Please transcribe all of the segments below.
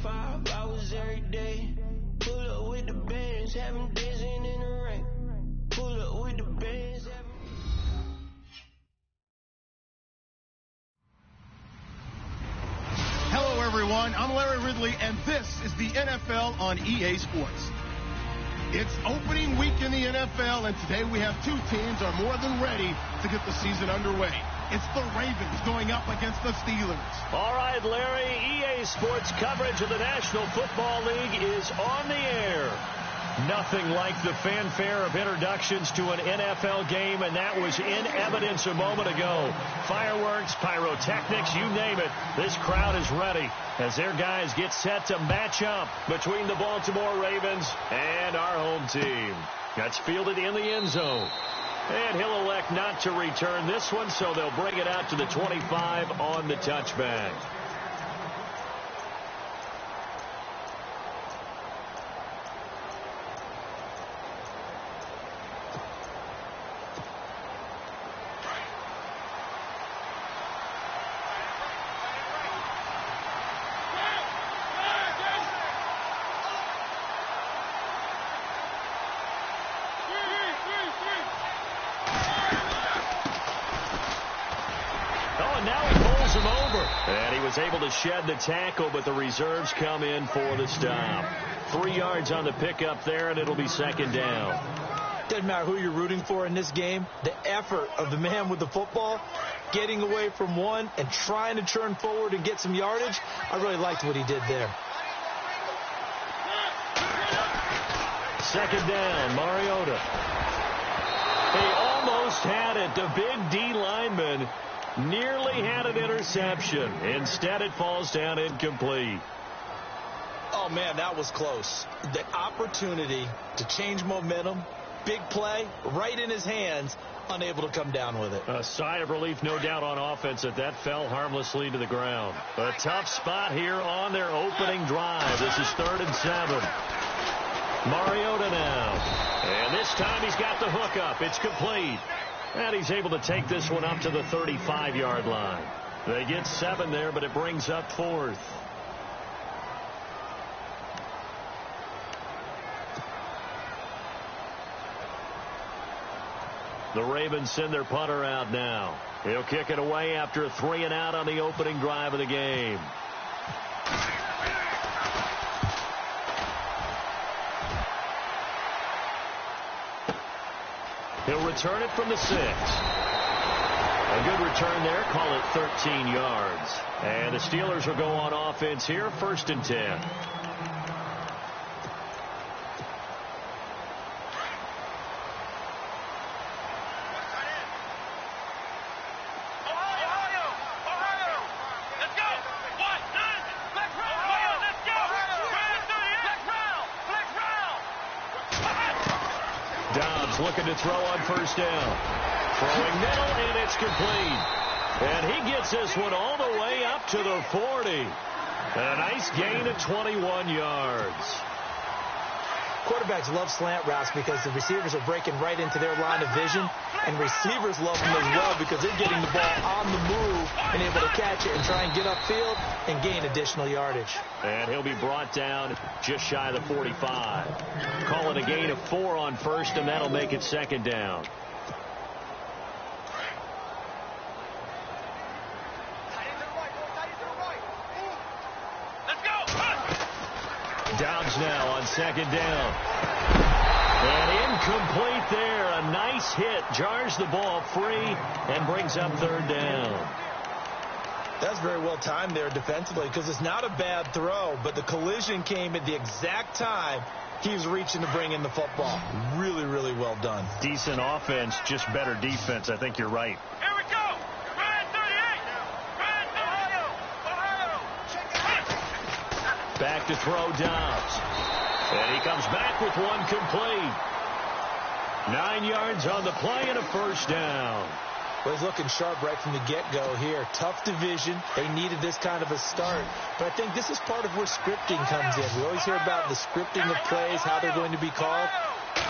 25 hours every day. Pull up with the bands, have them dancing in the rain. Pull up with the bands, have them... Hello, everyone. I'm Larry Ridley, and this is the NFL on EA Sports. It's opening week in the NFL, and today we have two teams are more than ready to get the season underway. It's the Ravens going up against the Steelers. All right, Larry, EA Sports coverage of the National Football League is on the air. Nothing like the fanfare of introductions to an NFL game, and that was in evidence a moment ago. Fireworks, pyrotechnics, you name it. This crowd is ready as their guys get set to match up between the Baltimore Ravens and our home team. That's fielded in the end zone. And he'll elect not to return this one, so they'll bring it out to the 25 on the touchback. Able to shed the tackle, but the reserves come in for the stop. 3 yards on the pickup there, and it'll be second down. Doesn't matter who you're rooting for in this game. The effort of the man with the football, getting away from one and trying to turn forward and get some yardage, I really liked what he did there. Second down, Mariota. He almost had it. The big D lineman nearly had an interception. Instead, it falls down incomplete. Oh, man, that was close. The opportunity to change momentum, big play, right in his hands, unable to come down with it. A sigh of relief, no doubt, on offense that fell harmlessly to the ground. A tough spot here on their opening drive. This is 3rd and 7. Mariota now. And this time he's got the hook up. It's complete. And he's able to take this one up to the 35-yard line. They get 7 there, but it brings up 4th. The Ravens send their punter out now. He'll kick it away after a 3 and out on the opening drive of the game. He'll return it from the 6. A good return there. Call it 13 yards. And the Steelers will go on offense here. 1st and 10. Looking to throw on 1st down. Throwing middle, and it's complete. And he gets this one all the way up to the 40. And a nice gain of 21 yards. Quarterbacks love slant routes because the receivers are breaking right into their line of vision, and receivers love them as well because they're getting the ball on the move and able to catch it and try and get upfield and gain additional yardage. And he'll be brought down just shy of the 45. Call it a gain of 4 on 1st, and that'll make it 2nd down. Dobbs now on 2nd down. And incomplete there. A nice hit. Jars the ball free and brings up 3rd down. That's very well timed there defensively because it's not a bad throw, but the collision came at the exact time he was reaching to bring in the football. Really, really well done. Decent offense, just better defense. I think you're right. Here we go. Ryan 38. Ohio. Back to throw Dobbs. And he comes back with one complete. 9 yards on the play and a 1st down. Well, he's looking sharp right from the get-go here. Tough division. They needed this kind of a start. But I think this is part of where scripting comes in. We always hear about the scripting of plays, how they're going to be called.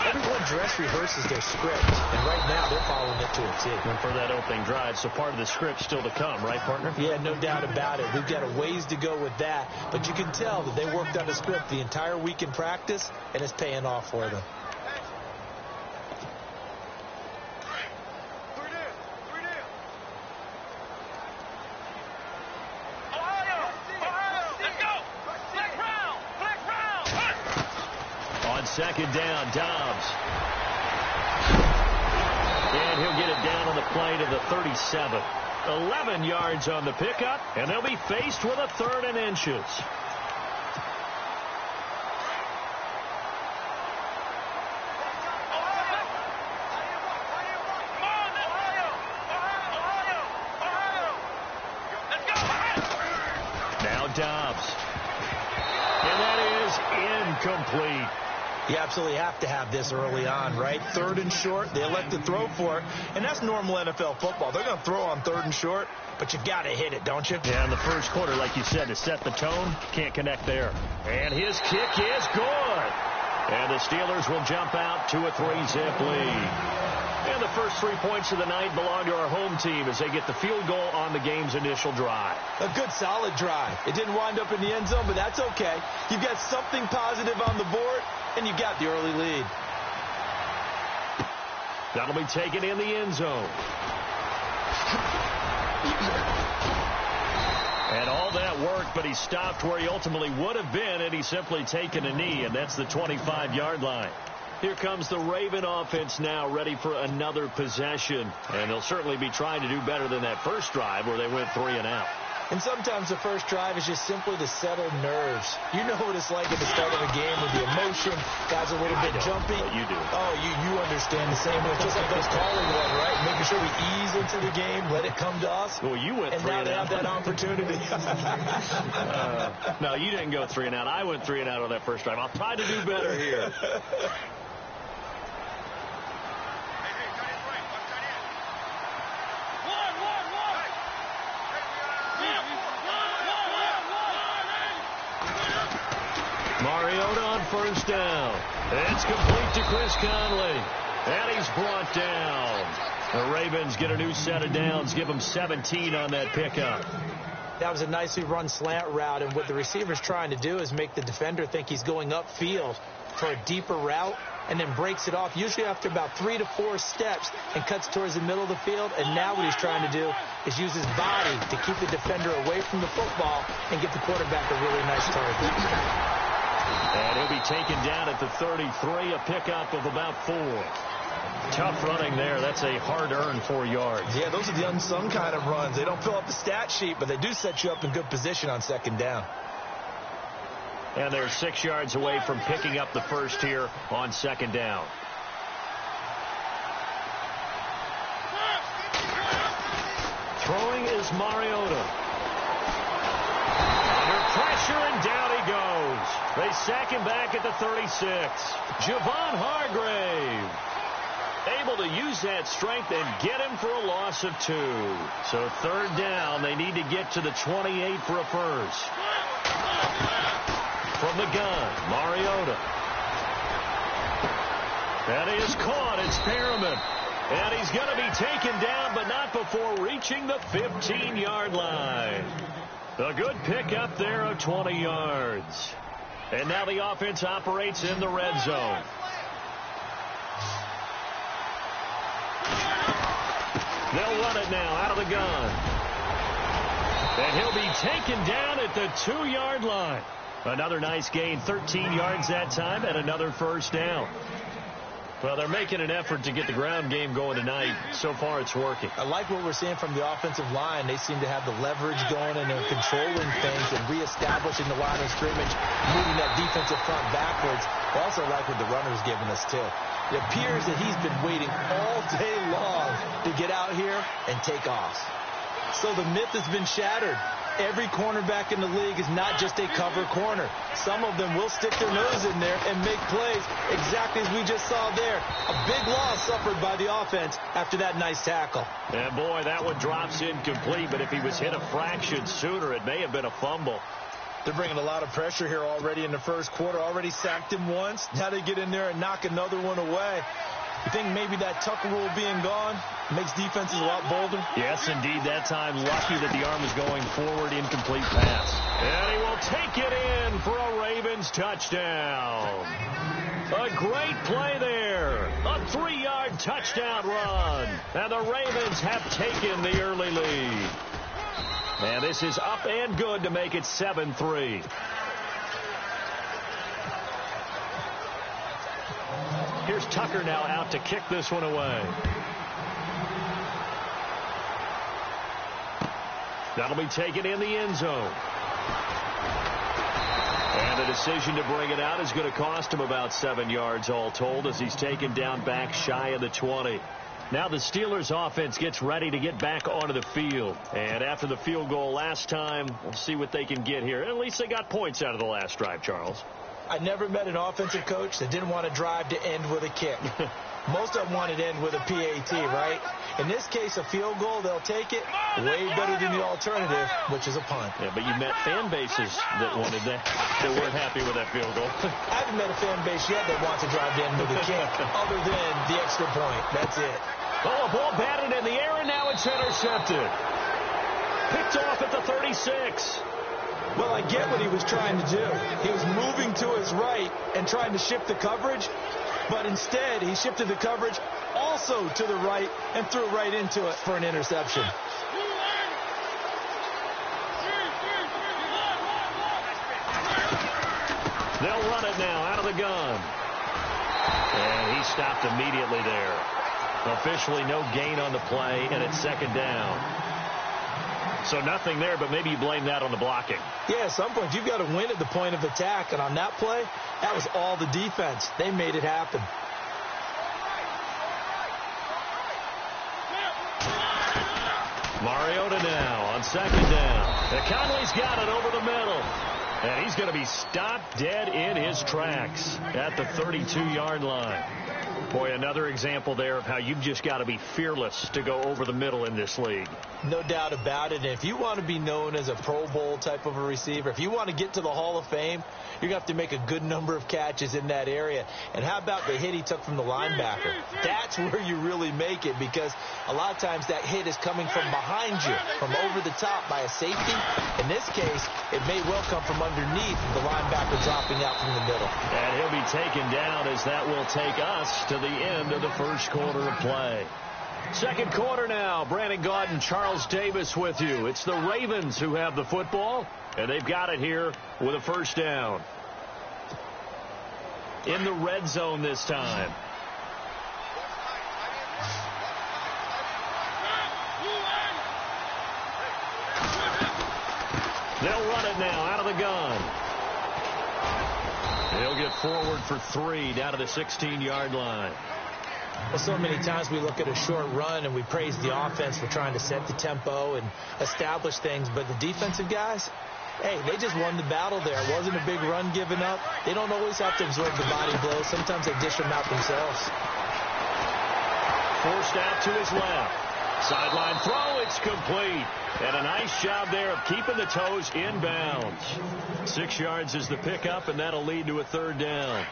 Everyone dress rehearses their script, and right now they're following it to a T. And for that opening drive, so part of the script still to come, right, partner? Yeah, no doubt about it. We've got a ways to go with that, but you can tell that they worked on the script the entire week in practice, and it's paying off for them. Second down, Dobbs. And he'll get it down on the play to the 37. 11 yards on the pickup, and they'll be faced with a 3rd and inches. Now Dobbs. And that is incomplete. You absolutely have to have this early on, right? 3rd and short, they elect to throw for it, and that's normal NFL football. They're going to throw on 3rd and short, but you got to hit it, don't you? Yeah, in the first quarter, like you said, to set the tone, can't connect there. And his kick is good. And the Steelers will jump out to a 3-zip lead. And the first 3 points of the night belong to our home team as they get the field goal on the game's initial drive. A good, solid drive. It didn't wind up in the end zone, but that's okay. You've got something positive on the board, and you got the early lead. That'll be taken in the end zone. And all that worked, but he stopped where he ultimately would have been had he simply taken a knee, and that's the 25-yard line. Here comes the Raven offense now, ready for another possession. And they'll certainly be trying to do better than that first drive where they went 3 and out. And sometimes the first drive is just simply to settle nerves. You know what it's like at the start of a game with the emotion. Guys are a little bit jumpy. You do. Oh, you understand the same way. Just like those calling one, right? Making sure we ease into the game, let it come to us. Well, you went 3 and out. And now they have that opportunity. No, you didn't go 3 and out. I went 3 and out on that first drive. I'll try to do better here. Mariota on first down. It's complete to Chris Conley. And he's brought down. The Ravens get a new set of downs. Give them 17 on that pickup. That was a nicely run slant route, and what the receiver's trying to do is make the defender think he's going upfield for a deeper route, and then breaks it off, usually after about 3 to 4 steps, and cuts towards the middle of the field. And now what he's trying to do is use his body to keep the defender away from the football and get the quarterback a really nice target. And he'll be taken down at the 33, a pickup of about 4. Tough running there. That's a hard-earned 4 yards. Yeah, those are the unsung kind of runs. They don't fill up the stat sheet, but they do set you up in good position on second down. And they're 6 yards away from picking up the first here on second down. Throwing is Mariota. Under pressure, and down he goes. They sack him back at the 36. Javon Hargrave able to use that strength and get him for a loss of 2. So third down, they need to get to the 28 for a first. From the gun, Mariota. That is caught. It's Perriman. And he's going to be taken down, but not before reaching the 15-yard line. A good pickup there of 20 yards. And now the offense operates in the red zone. They'll run it now out of the gun. And he'll be taken down at the 2-yard line. Another nice gain, 13 yards that time, and another first down. Well, they're making an effort to get the ground game going tonight. So far, it's working. I like what we're seeing from the offensive line. They seem to have the leverage going, and they're controlling things and reestablishing the line of scrimmage, moving that defensive front backwards. I also like what the runner's giving us, too. It appears that he's been waiting all day long to get out here and take off. So the myth has been shattered. Every cornerback in the league is not just a cover corner. Some of them will stick their nose in there and make plays exactly as we just saw there. A big loss suffered by the offense after that nice tackle. And boy, that one drops incomplete, but if he was hit a fraction sooner, it may have been a fumble. They're bringing a lot of pressure here already in the first quarter. Already sacked him once. Now they get in there and knock another one away. You think maybe that Tucker rule being gone makes defenses a lot bolder? Yes, indeed. That time, lucky that the arm was going forward. Incomplete pass. And he will take it in for a Ravens touchdown. A great play there. A 3-yard touchdown run. And the Ravens have taken the early lead. And this is up and good to make it 7-3. Here's Tucker now out to kick this one away. That'll be taken in the end zone. And the decision to bring it out is going to cost him about 7 yards all told as he's taken down back shy of the 20. Now the Steelers offense gets ready to get back onto the field. And after the field goal last time, we'll see what they can get here. At least they got points out of the last drive, Charles. I never met an offensive coach that didn't want to drive to end with a kick. Most of them wanted to end with a PAT, right? In this case, a field goal, they'll take it. Way better than the alternative, which is a punt. Yeah, but you met fan bases that wanted that weren't happy with that field goal. I haven't met a fan base yet that wants to drive to end with a kick, other than the extra point. That's it. Oh, a ball batted in the air, and now it's intercepted. Picked off at the 36. Well, I get what he was trying to do. He was moving to his right and trying to shift the coverage, but instead he shifted the coverage also to the right and threw right into it for an interception. They'll run it now out of the gun. And he stopped immediately there. Officially no gain on the play, and it's second down. So nothing there, but maybe you blame that on the blocking. Yeah, at some point you've got to win at the point of attack, and on that play, that was all the defense. They made it happen. Mariota now on second down. And Conley's got it over the middle. And he's going to be stopped dead in his tracks at the 32-yard line. Boy, another example there of how you've just got to be fearless to go over the middle in this league. No doubt about it. And if you want to be known as a Pro Bowl type of a receiver, if you want to get to the Hall of Fame, you're going to have to make a good number of catches in that area. And how about the hit he took from the linebacker? That's where you really make it, because a lot of times that hit is coming from behind you, from over the top by a safety. In this case, it may well come from underneath the linebacker dropping out from the middle. And he'll be taken down as that will take us to the end of the first quarter of play. Second quarter now. Brandon Gaudin, Charles Davis with you. It's the Ravens who have the football, and they've got it here with a first down. In the red zone this time. They'll run it now out of the gun. They'll get forward for 3 down to the 16-yard line. Well, so many times we look at a short run and we praise the offense for trying to set the tempo and establish things, but the defensive guys, hey, they just won the battle there. It wasn't a big run given up. They don't always have to absorb the body blows. Sometimes they dish them out themselves. Forced out to his left. Sideline throw, it's complete. And a nice job there of keeping the toes in bounds. 6 yards is the pickup, and that'll lead to a third down.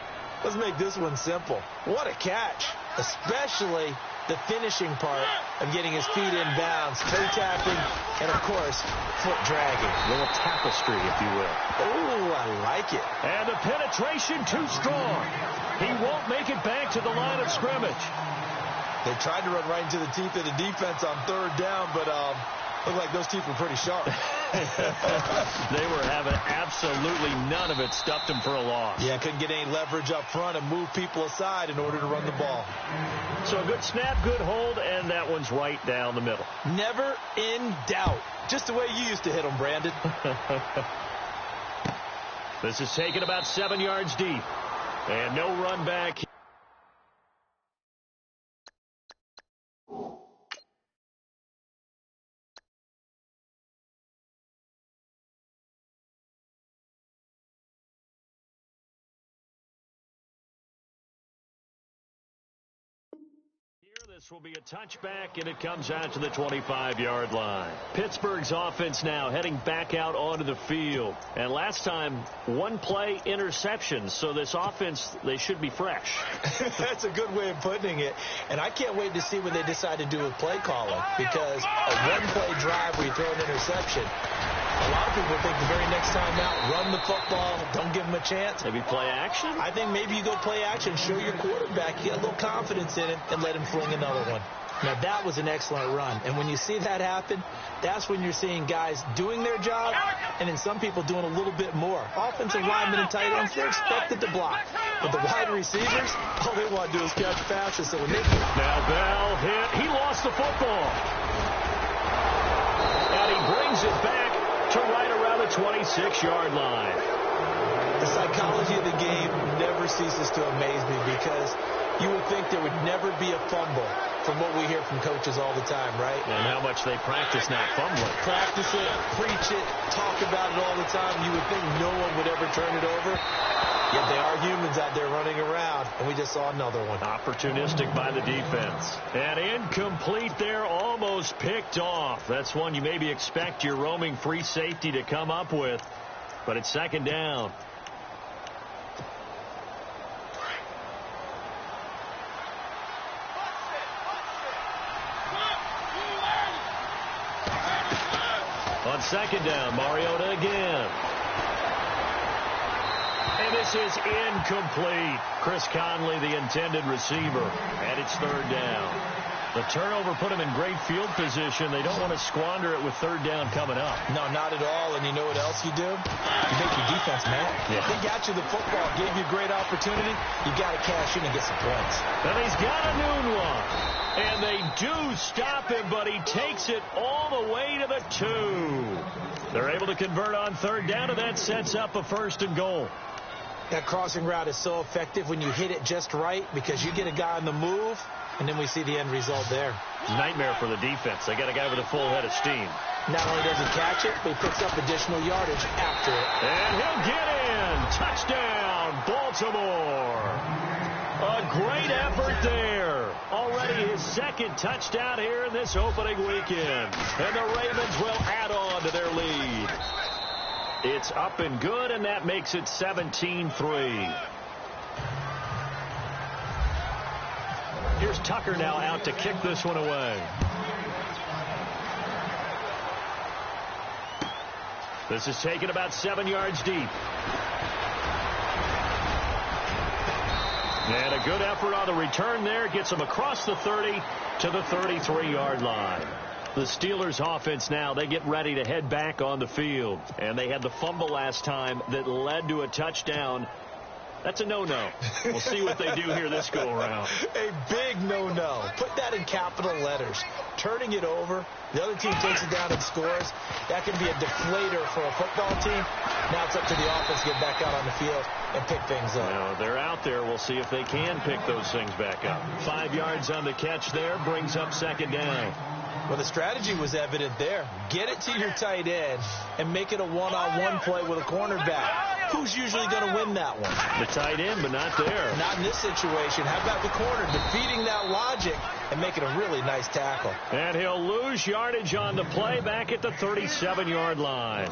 Let's make this one simple. What a catch, especially the finishing part of getting his feet in bounds, toe tapping, and, of course, foot dragging. A little tapestry, if you will. Oh, I like it. And the penetration too strong. He won't make it back to the line of scrimmage. They tried to run right into the teeth of the defense on third down, but looked like those teeth were pretty sharp. They were having absolutely none of it. Stuffed them for a loss. Yeah, couldn't get any leverage up front and move people aside in order to run the ball. So a good snap, good hold, and that one's right down the middle. Never in doubt. Just the way you used to hit them, Brandon. This is taken about 7 yards deep. And no run back. This will be a touchback, and it comes out to the 25-yard line. Pittsburgh's offense now heading back out onto the field. And last time, one-play interceptions. So this offense, they should be fresh. That's a good way of putting it. And I can't wait to see what they decide to do with play calling, because a one-play drive where you throw an interception, a lot of people think the very next time out, run the football, don't give them a chance. Maybe play action? I think maybe you go play action, show your quarterback, get a little confidence in it, and let him fling another one. Now, that was an excellent run. And when you see that happen, that's when you're seeing guys doing their job, and then some people doing a little bit more. Offensive linemen and tight ends, they're expected to block. But the wide receivers, all they want to do is catch passes. So when they... Now Bell hit. He lost the football. And he brings it back to right around the 26-yard line. The psychology of the game never ceases to amaze me, because you would think there would never be a fumble from what we hear from coaches all the time, right? And how much they practice not fumbling. Practice it, preach it, talk about it all the time. You would think no one would ever turn it over. Yet they are humans out there running around, and we just saw another one. Opportunistic by the defense. And incomplete there, almost picked off. That's one you maybe expect your roaming free safety to come up with, but it's second down. On second down, Mariota again. And this is incomplete. Chris Conley, the intended receiver, and it's third down. The turnover put him in great field position. They don't want to squander it with third down coming up. No, not at all. And you know what else you do? You make your defense mad. Yeah. They got you the football, gave you a great opportunity. You got to cash in and get some points. And he's got a noon one. And they do stop him, but he takes it all the way to the 2. They're able to convert on third down, and that sets up a first and goal. That crossing route is so effective when you hit it just right, because you get a guy on the move, and then we see the end result there. Nightmare for the defense. They got a guy with a full head of steam. Not only does he catch it, but he picks up additional yardage after it. And he'll get in. Touchdown, Baltimore. A great effort there. Already his second touchdown here in this opening weekend. And the Ravens will add on to their lead. It's up and good, and that makes it 17-3. Here's Tucker now out to kick this one away. This is taken about 7 yards deep. And a good effort on the return there. Gets them across the 30 to the 33-yard line. The Steelers offense now, they get ready to head back on the field. And they had the fumble last time that led to a touchdown. That's a no-no. We'll see what they do here this go-around. A big no-no. Put that in capital letters. Turning it over, the other team takes it down and scores. That can be a deflator for a football team. Now it's up to the offense to get back out on the field and pick things up. Now, they're out there. We'll see if they can pick those things back up. 5 yards on the catch there, brings up second down. Well, the strategy was evident there. Get it to your tight end and make it a one-on-one play with a cornerback. Who's usually going to win that one? The tight end, but not there. Not in this situation. How about the corner defeating that logic and making a really nice tackle? And he'll lose yardage on the play back at the 37-yard line.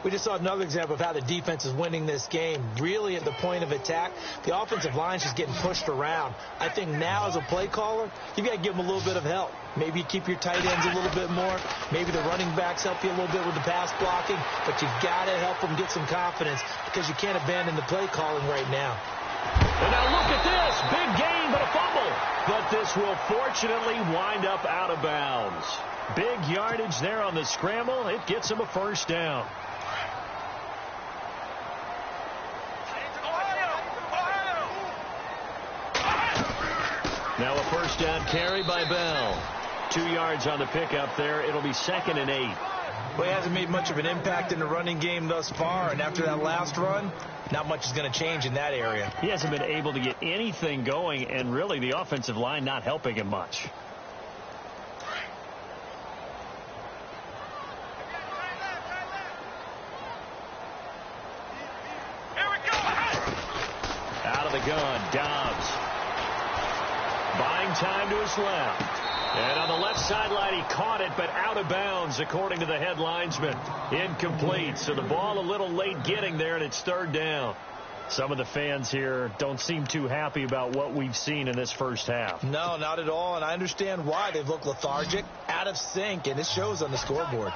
We just saw another example of how the defense is winning this game. Really at the point of attack, the offensive line's just getting pushed around. I think now as a play caller, you got to give them a little bit of help. Maybe keep your tight ends a little bit more. Maybe the running backs help you a little bit with the pass blocking. But you've got to help them get some confidence, because you can't abandon the play calling right now. And now look at this. Big gain, but a fumble. But this will fortunately wind up out of bounds. Big yardage there on the scramble. It gets him a first down. Now a first down carry by Bell. 2 yards on the pickup there. It'll be 2nd and 8. Well, he hasn't made much of an impact in the running game thus far, and after that last run, not much is going to change in that area. He hasn't been able to get anything going, and really the offensive line not helping him much. Out of the gun, Dobbs. Buying time to his left. And on the left sideline, he caught it, but out of bounds, according to the head linesman. Incomplete. So the ball a little late getting there, and it's third down. Some of the fans here don't seem too happy about what we've seen in this first half. No, not at all, and I understand why. They've looked lethargic, out of sync, and it shows on the scoreboard.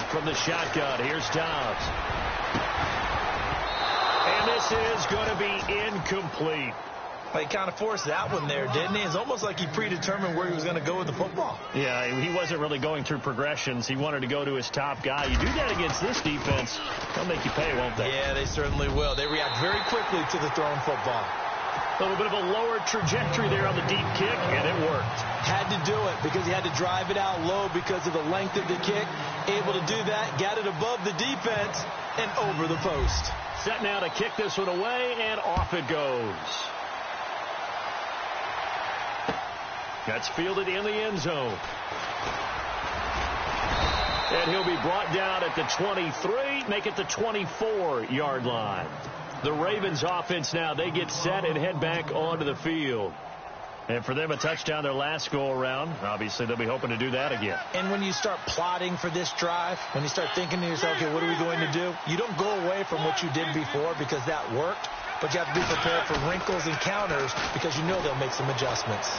From the shotgun, here's Dobbs. And this is going to be incomplete. He kind of forced that one there, didn't he? It's almost like he predetermined where he was going to go with the football. Yeah, he wasn't really going through progressions. He wanted to go to his top guy. You do that against this defense, they'll make you pay, won't they? Yeah, they certainly will. They react very quickly to the thrown football. A little bit of a lower trajectory there on the deep kick, and it worked. Had to do it because he had to drive it out low because of the length of the kick. Able to do that, got it above the defense, and over the post. Set now to kick this one away, and off it goes. That's fielded in the end zone. And he'll be brought down at the 23, make it the 24-yard line. The Ravens offense now, they get set and head back onto the field. And for them, a touchdown their last go-around. Obviously, they'll be hoping to do that again. And when you start plotting for this drive, when you start thinking to yourself, okay, what are we going to do? You don't go away from what you did before because that worked, but you have to be prepared for wrinkles and counters because you know they'll make some adjustments.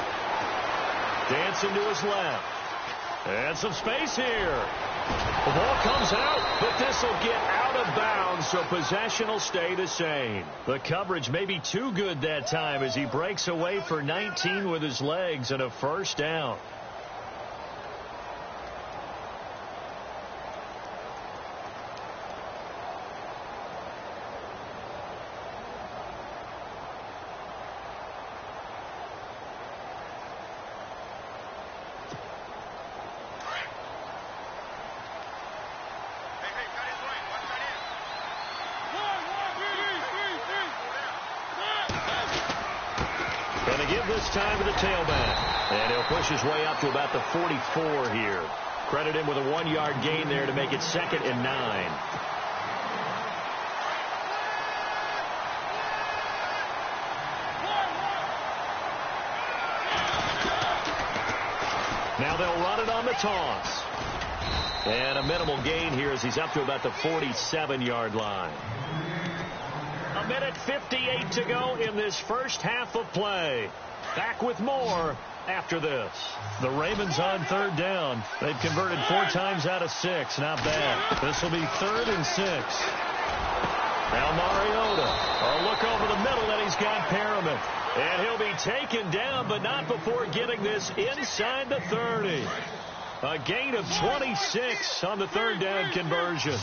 Dancing to his left. And some space here. The ball comes out, but this will get out of bounds, so possession will stay the same. The coverage may be too good that time as he breaks away for 19 with his legs and a first down. This time to the tailback. And he'll push his way up to about the 44 here. Credit him with a 1-yard gain there to make it 2nd and 9. Now they'll run it on the toss. And a minimal gain here as he's up to about the 47-yard line. A minute 58 to go in this first half of play. Back with more after this. The Ravens on third down. They've converted 4 times out of 6. Not bad. This will be 3rd and 6. Now Mariota. A look over the middle, and he's got Perriman. And he'll be taken down, but not before getting this inside the 30. A gain of 26 on the third down conversion.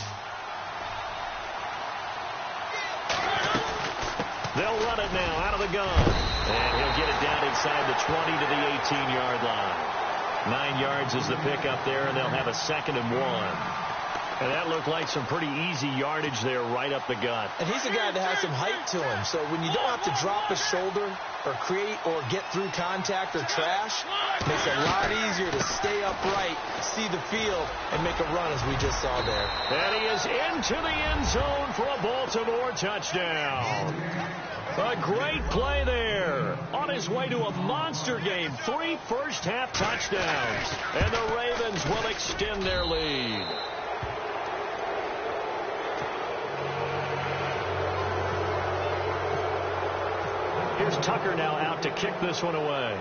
They'll run it now out of the gun. And he'll get it down inside the 20 to the 18-yard line. 9 yards is the pickup there, and they'll have a 2nd and 1. And that looked like some pretty easy yardage there right up the gut. And he's a guy that has some height to him. So when you don't have to drop a shoulder or create or get through contact or trash, it makes it a lot easier to stay upright, see the field, and make a run as we just saw there. And he is into the end zone for a Baltimore touchdown. A great play there. On his way to a monster game. 3 first-half touchdowns. And the Ravens will extend their lead. Here's Tucker now out to kick this one away.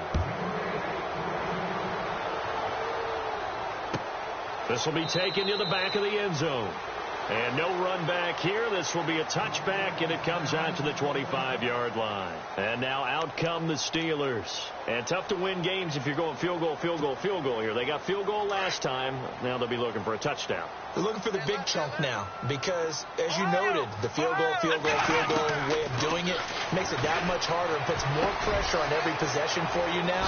This will be taken to the back of the end zone. And no run back here. This will be a touchback, and it comes out to the 25-yard line. And now out come the Steelers. And tough to win games if you're going field goal, field goal, field goal here. They got field goal last time. Now they'll be looking for a touchdown. They're looking for the big chunk now because, as you noted, the field goal way of doing it makes it that much harder and puts more pressure on every possession for you now.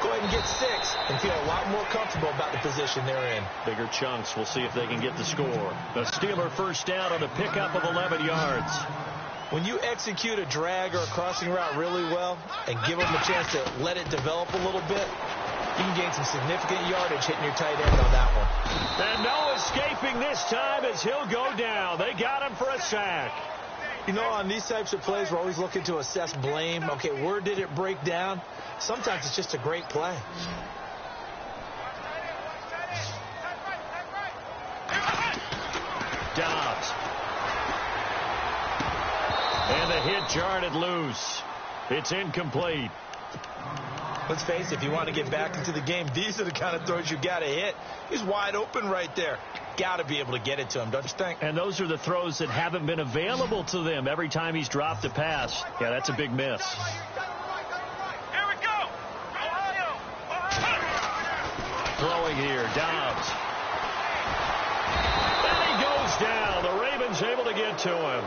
Go ahead and get 6 and feel a lot more comfortable about the position they're in. Bigger chunks. We'll see if they can get the score. The Steeler first down on a pickup of 11 yards. When you execute a drag or a crossing route really well and give them a chance to let it develop a little bit, You can gain some significant yardage hitting your tight end on that one. And no escaping this time as he'll go down. They got him for a sack. You know, on these types of plays, we're always looking to assess blame. Okay, where did it break down? Sometimes it's just a great play. Dobbs. And the hit jarred it loose. It's incomplete. Let's face it, if you want to get back into the game, these are the kind of throws you got to hit. He's wide open right there. Got to be able to get it to him, don't you think? And those are the throws that haven't been available to them every time he's dropped a pass. Yeah, that's a big miss. Here we go. Ohio. Throwing here, Dobbs. And he goes down. The Ravens able to get to him.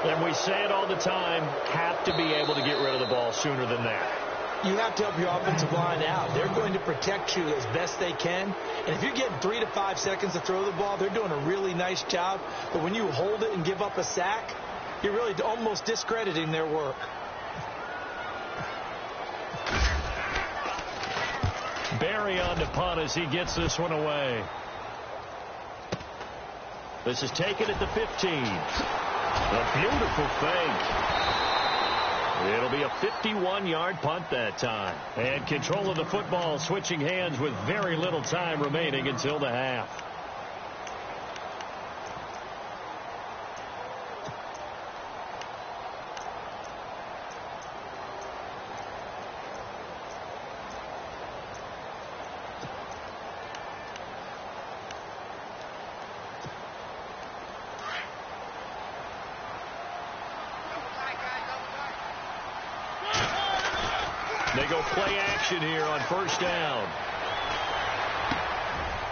And we say it all the time, have to be able to get rid of the ball sooner than that. You have to help your offensive line out. They're going to protect you as best they can. And if you're getting 3 to 5 seconds to throw the ball, they're doing a really nice job. But when you hold it and give up a sack, you're really almost discrediting their work. Barry on to punt as he gets this one away. This is taken at the 15. A beautiful fake. It'll be a 51-yard punt that time. And control of the football switching hands with very little time remaining until the half. They go play action here on first down.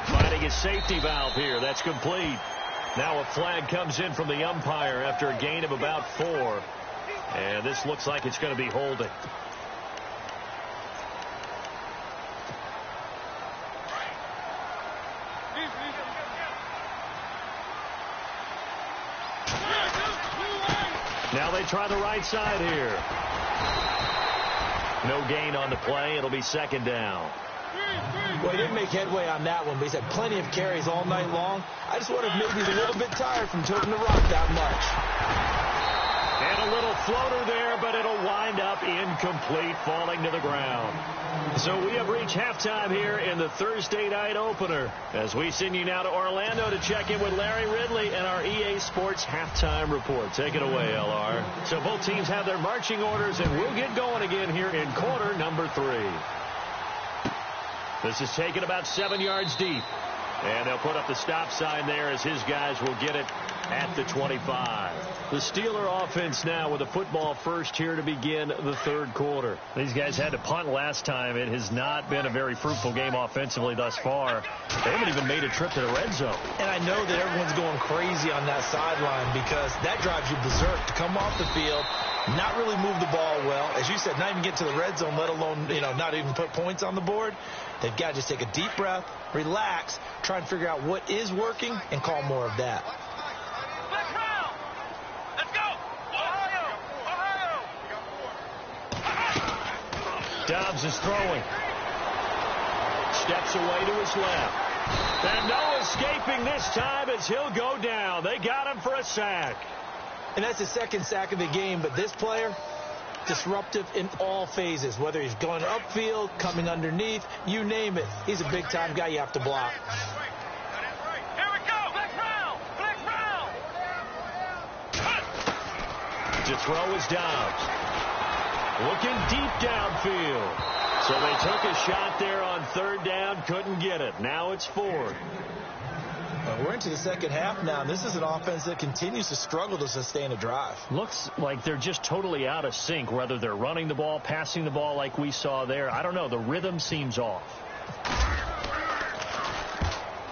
Finding his safety valve here. That's complete. Now a flag comes in from the umpire after a gain of about 4. And this looks like it's going to be holding. Now they try the right side here. No gain on the play. It'll be second down. Well, he didn't make headway on that one, but he's had plenty of carries all night long. I just wonder if maybe he's a little bit tired from toting the rock that much. And a little floater there, but it'll wind up incomplete, falling to the ground. So we have reached halftime here in the Thursday night opener. As we send you now to Orlando to check in with Larry Ridley and our EA Sports halftime report. Take it away, LR. So both teams have their marching orders, and we'll get going again here in quarter number 3. This is taken about 7 yards deep. And they'll put up the stop sign there as his guys will get it at the 25. The Steeler offense now with a football first here to begin the third quarter. These guys had to punt last time. It has not been a very fruitful game offensively thus far. They haven't even made a trip to the red zone. And I know that everyone's going crazy on that sideline because that drives you berserk to come off the field, not really move the ball well. As you said, not even get to the red zone, let alone, not even put points on the board. They've got to just take a deep breath, relax, try and figure out what is working, and call more of that. Let's go. Ohio. Dobbs is throwing. Steps away to his left. And no escaping this time as he'll go down. They got him for a sack. And that's the second sack of the game, but this player, disruptive in all phases, whether he's going upfield, coming underneath, you name it. He's a big-time guy you have to block. Here we go. Black round. To throw is Dobbs. Looking deep downfield. So they took a shot there on third down, couldn't get it. Now it's 4. We're into the second half now, and this is an offense that continues to struggle to sustain a drive. Looks like they're just totally out of sync, whether they're running the ball, passing the ball like we saw there. I don't know. The rhythm seems off.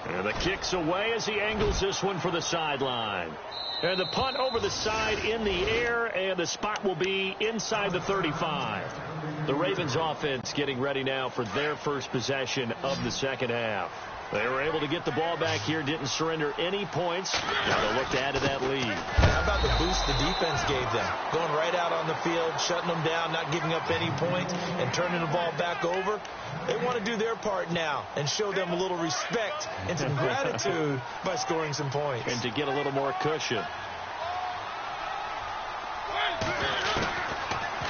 And the kick's away as he angles this one for the sideline. And the punt over the side in the air, and the spot will be inside the 35. The Ravens offense getting ready now for their first possession of the second half. They were able to get the ball back here, didn't surrender any points. Now they'll look to add to that lead. How about the boost the defense gave them? Going right out on the field, shutting them down, not giving up any points, and turning the ball back over. They want to do their part now and show them a little respect and some gratitude by scoring some points. And to get a little more cushion.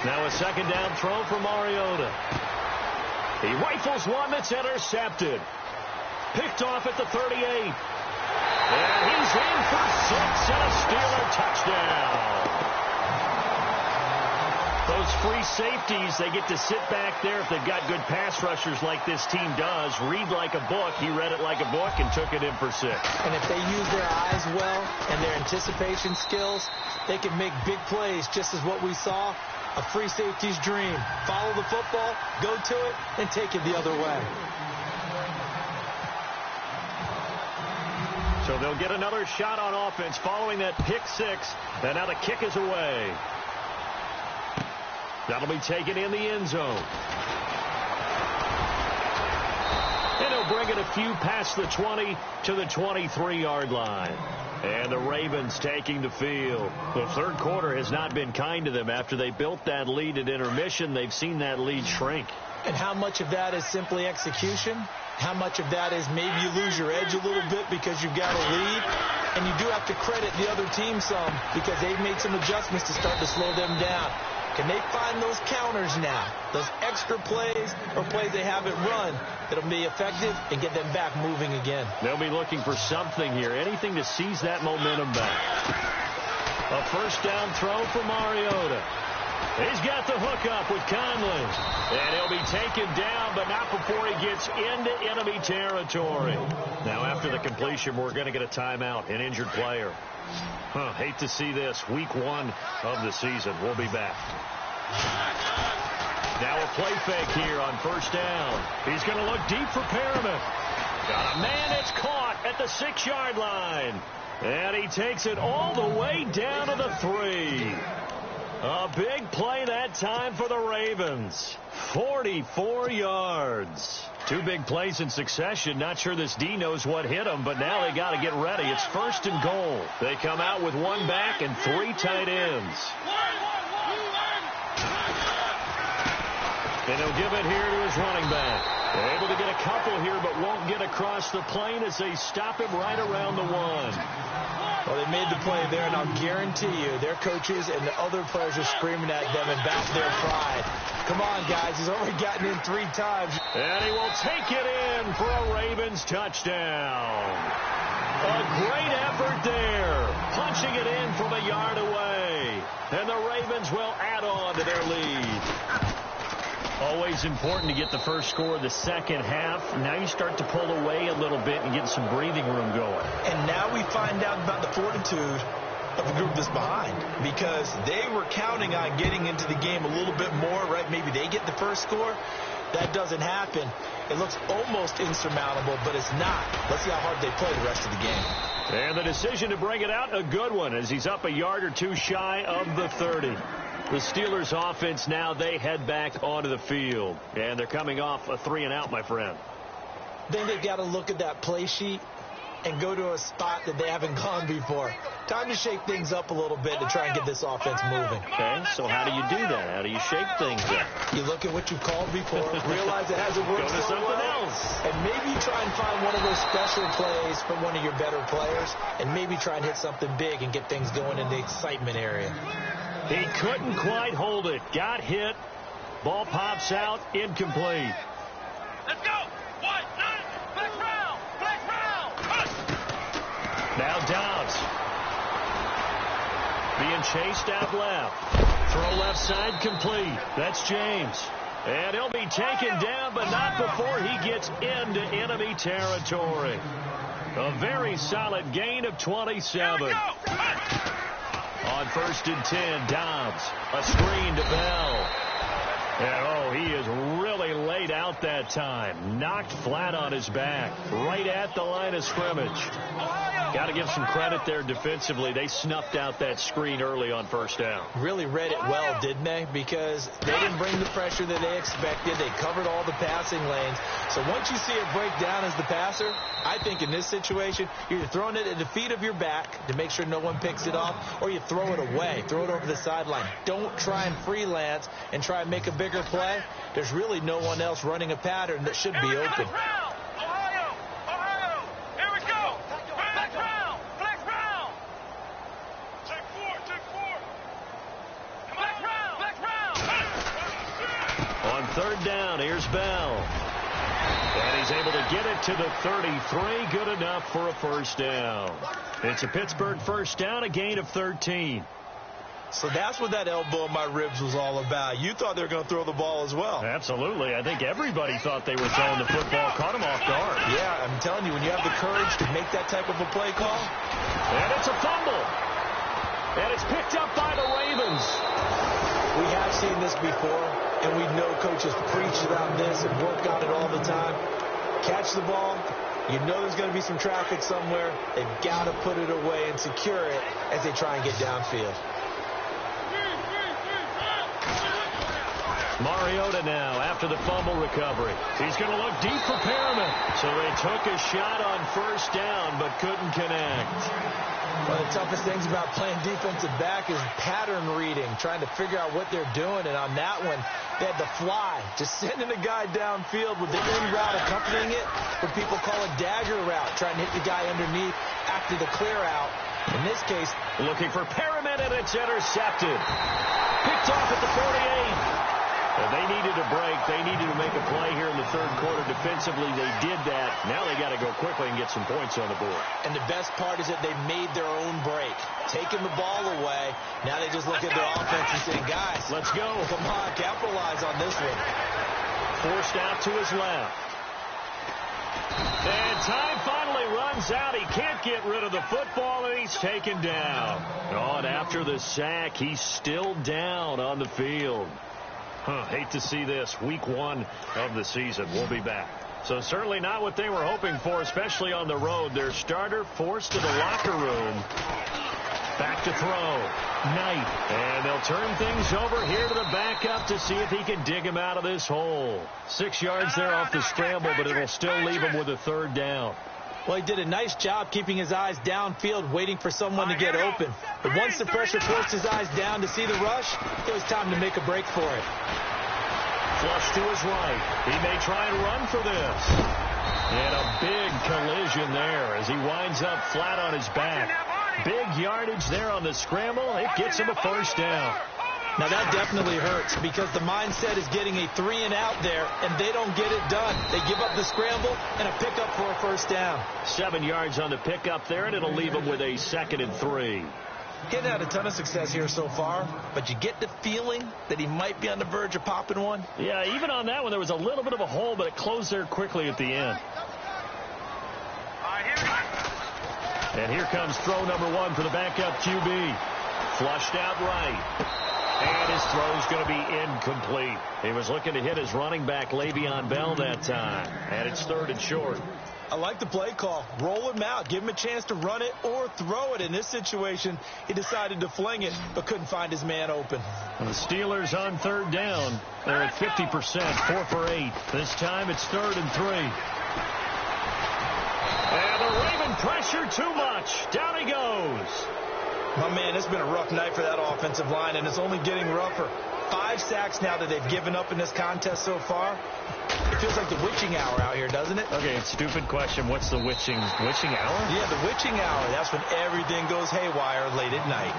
Now a second down throw for Mariota. He rifles one that's intercepted. Picked off at the 38. And he's in for 6 and a Steeler touchdown. Those free safeties, they get to sit back there if they've got good pass rushers like this team does. Read like a book. He read it like a book and took it in for 6. And if they use their eyes well and their anticipation skills, they can make big plays, just as what we saw. A free safety's dream. Follow the football, go to it, and take it the other way. So they'll get another shot on offense following that pick 6. And now the kick is away. That'll be taken in the end zone. And he'll bring it a few past the 20 to the 23-yard line. And the Ravens taking the field. The third quarter has not been kind to them. After they built that lead at intermission, they've seen that lead shrink. And how much of that is simply execution? How much of that is maybe you lose your edge a little bit because you've got a lead? And you do have to credit the other team some because they've made some adjustments to start to slow them down. Can they find those counters now, those extra plays or plays they haven't run that'll be effective and get them back moving again? They'll be looking for something here, anything to seize that momentum back. A first down throw for Mariota. He's got the hook up with Conley. And he'll be taken down, but not before he gets into enemy territory. Now, after the completion, we're going to get a timeout, an injured player. Hate to see this. Week 1 of the season. We'll be back. Now a play fake here on first down. He's going to look deep for Perriman. Got a man that's caught at the 6-yard line. And he takes it all the way down to the 3. A big play that time for the Ravens. 44 yards. 2 big plays in succession. Not sure this D knows what hit him, but now they got to get ready. It's first and goal. They come out with 1 back and 3 tight ends. And he'll give it here to his running back. They're able to get a couple here, but won't get across the plane as they stop him right around the 1. Well, they made the play there, and I'll guarantee you their coaches and the other players are screaming at them and back their pride. Come on, guys. He's already gotten in 3 times. And he will take it in for a Ravens touchdown. A great effort there. Punching it in from a yard away. And the Ravens will add on to their lead. Always important to get the first score of the second half. Now you start to pull away a little bit and get some breathing room going. And now we find out about the fortitude of the group that's behind, because they were counting on getting into the game a little bit more, right? Maybe they get the first score. That doesn't happen. It looks almost insurmountable, but it's not. Let's see how hard they play the rest of the game. And the decision to bring it out, a good one, as he's up a yard or 2 shy of the 30. The Steelers offense now, they head back onto the field. And they're coming off a 3-and-out, my friend. Then they've got to look at that play sheet and go to a spot that they haven't gone before. Time to shake things up a little bit to try and get this offense moving. Okay, so how do you do that? How do you shake things up? You look at what you've called before, realize it hasn't worked Go to so something well, else. and maybe try and find one of those special plays from one of your better players, and maybe try and hit something big and get things going in the excitement area. He couldn't quite hold it. Got hit. Ball pops out. Incomplete. Let's go. 1, 9, flex round. Now Dobbs. Being chased out left. Throw left side complete. That's James. And he'll be taken down, but not before he gets into enemy territory. A very solid gain of 27. On first and 10, Dobbs. A screen to Bell. And, he is really laid out that time. Knocked flat on his back. Right at the line of scrimmage. Got to give some credit there defensively. They snuffed out that screen early on first down. Really read it well, didn't they? Because they didn't bring the pressure that they expected. They covered all the passing lanes. So once you see it break down as the passer, I think in this situation, you're either throwing it at the feet of your back to make sure no one picks it off, or you throw it away. Throw it over the sideline. Don't try and freelance and try and make a bigger play. There's really no one else running a pattern that should be open. On third down, here's Bell. And he's able to get it to the 33. Good enough for a first down. It's a Pittsburgh first down, a gain of 13. So that's what that elbow in my ribs was all about. You thought they were going to throw the ball as well. Absolutely. I think everybody thought they were throwing the football. Caught him off guard. Yeah, I'm telling you, when you have the courage to make that type of a play call. And it's a fumble. And it's picked up by the Ravens. We have seen this before, and we know coaches preach about this and work on it all the time. Catch the ball. You know there's going to be some traffic somewhere. They've got to put it away and secure it as they try and get downfield. Mariota now after the fumble recovery. He's going to look deep for Perriman. So they took a shot on first down but couldn't connect. One of the toughest things about playing defensive back is pattern reading, trying to figure out what they're doing. And on that one, they had the fly, just sending a guy downfield with the in route accompanying it, what people call a dagger route, trying to hit the guy underneath after the clear out. In this case, looking for Perriman, and it's intercepted. Picked off at the 48. And they needed a break. They needed to make a play here in the third quarter. Defensively, they did that. Now they got to go quickly and get some points on the board. And the best part is that they made their own break, taking the ball away. Now they just look at their offense and say, guys, let's go. Come on, capitalize on this one. Forced out to his left. And time finally runs out. He can't get rid of the football, and he's taken down. Oh, and after the sack, he's still down on the field. Hate to see this. Week 1 of the season. We'll be back. So certainly not what they were hoping for, especially on the road. Their starter forced to the locker room. Back to throw. Knight. And they'll turn things over here to the backup to see if he can dig him out of this hole. 6 yards there off the scramble, but it'll still leave him with a third down. Well, he did a nice job keeping his eyes downfield, waiting for someone to get open. But once the pressure forced his eyes down to see the rush, it was time to make a break for it. Flush to his right. He may try and run for this. And a big collision there as he winds up flat on his back. Big yardage there on the scramble. It gets him a first down. Now, that definitely hurts because the mindset is getting a 3-and-out there, and they don't get it done. They give up the scramble and a pickup for a first down. 7 yards on the pickup there, and it'll leave him with a 2nd and 3. He hasn't had a ton of success here so far, but you get the feeling that he might be on the verge of popping one. Yeah, even on that one, there was a little bit of a hole, but it closed there quickly at the end. And here comes throw number 1 for the backup QB. Flushed out right. And his throw's going to be incomplete. He was looking to hit his running back, Le'Veon Bell, that time. And it's 3rd and short. I like the play call. Roll him out. Give him a chance to run it or throw it. In this situation, he decided to fling it, but couldn't find his man open. And the Steelers on 3rd down. They're at 50%, 4 for 8. This time it's 3rd and 3. And the Raven pressure too much. Down he goes. My man, it's been a rough night for that offensive line, and it's only getting rougher. 5 sacks now that they've given up in this contest so far. It feels like the witching hour out here, doesn't it? Okay, stupid question. What's the witching hour? Yeah, the witching hour. That's when everything goes haywire late at night.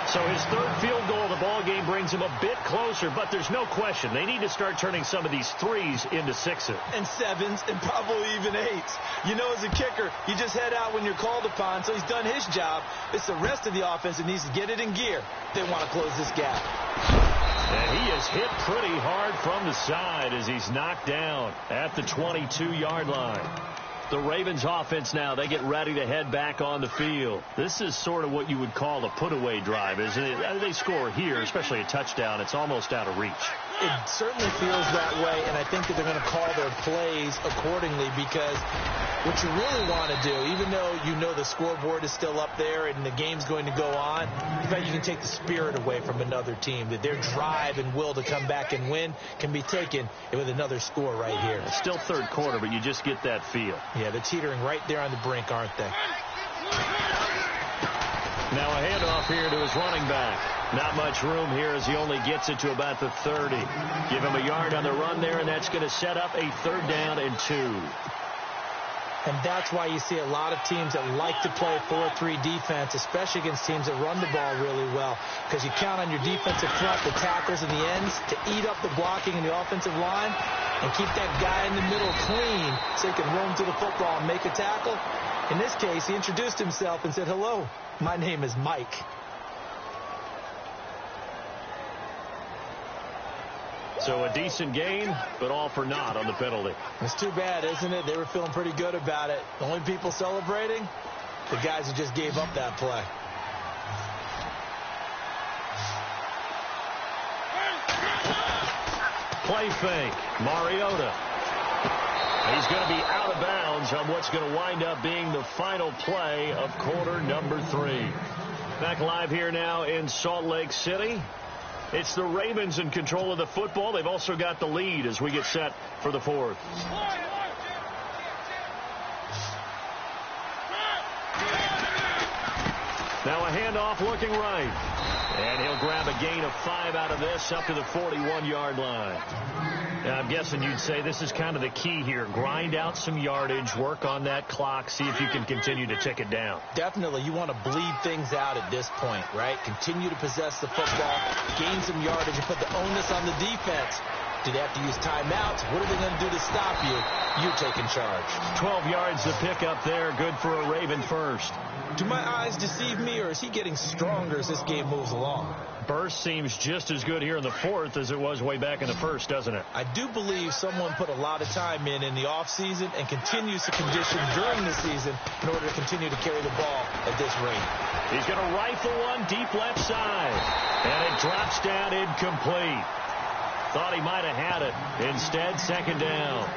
So his 3rd field goal of the ball game brings him a bit closer, but there's no question. They need to start turning some of these 3s into 6s. And 7s and probably even 8s. You know, as a kicker, you just head out when you're called upon, so he's done his job. It's the rest of the offense that needs to get it in gear. They want to close this gap. And he is hit pretty hard from the side as he's knocked down at the 22-yard line. The Ravens offense now, they get ready to head back on the field. This is sort of what you would call a put-away drive, isn't it? They score here, especially a touchdown. It's almost out of reach. it certainly feels that way, and I think that they're going to call their plays accordingly, because what you really want to do, even though you know the scoreboard is still up there and the game's going to go on, in fact, you can take the spirit away from another team, that their drive and will to come back and win can be taken with another score right here. It's still third quarter, but you just get that feel. Yeah, they're teetering right there on the brink, aren't they? Now a handoff here to his running back. Not much room here as he only gets it to about the 30. Give him a yard on the run there, and that's going to set up a 3rd down and 2. And that's why you see a lot of teams that like to play 4-3 defense, especially against teams that run the ball really well, because you count on your defensive front, the tackles and the ends, to eat up the blocking in the offensive line and keep that guy in the middle clean so he can roam to the football and make a tackle. In this case, he introduced himself and said, "Hello, my name is Mike." So a decent gain, but all for naught on the penalty. It's too bad, isn't it? They were feeling pretty good about it. The only people celebrating, the guys who just gave up that play. Play fake. Mariota. He's going to be out of bounds on what's going to wind up being the final play of quarter number 3. Back live here now in Salt Lake City. It's the Ravens in control of the football. They've also got the lead as we get set for the 4th. Now a handoff looking right. And he'll grab a gain of 5 out of this up to the 41-yard line. Now, I'm guessing you'd say this is kind of the key here. Grind out some yardage, work on that clock, see if you can continue to tick it down. Definitely. You want to bleed things out at this point, right? Continue to possess the football, gain some yardage, and put the onus on the defense. Do they have to use timeouts? What are they going to do to stop you? You're taking charge. 12 yards to pick up there. Good for a Raven first. Do my eyes deceive me, or is he getting stronger as this game moves along? Burst seems just as good here in the 4th as it was way back in the 1st, doesn't it? I do believe someone put a lot of time in the offseason and continues to condition during the season in order to continue to carry the ball at this rate. He's going to rifle one deep left side, and it drops down incomplete. Thought he might have had it. Instead, 2nd down.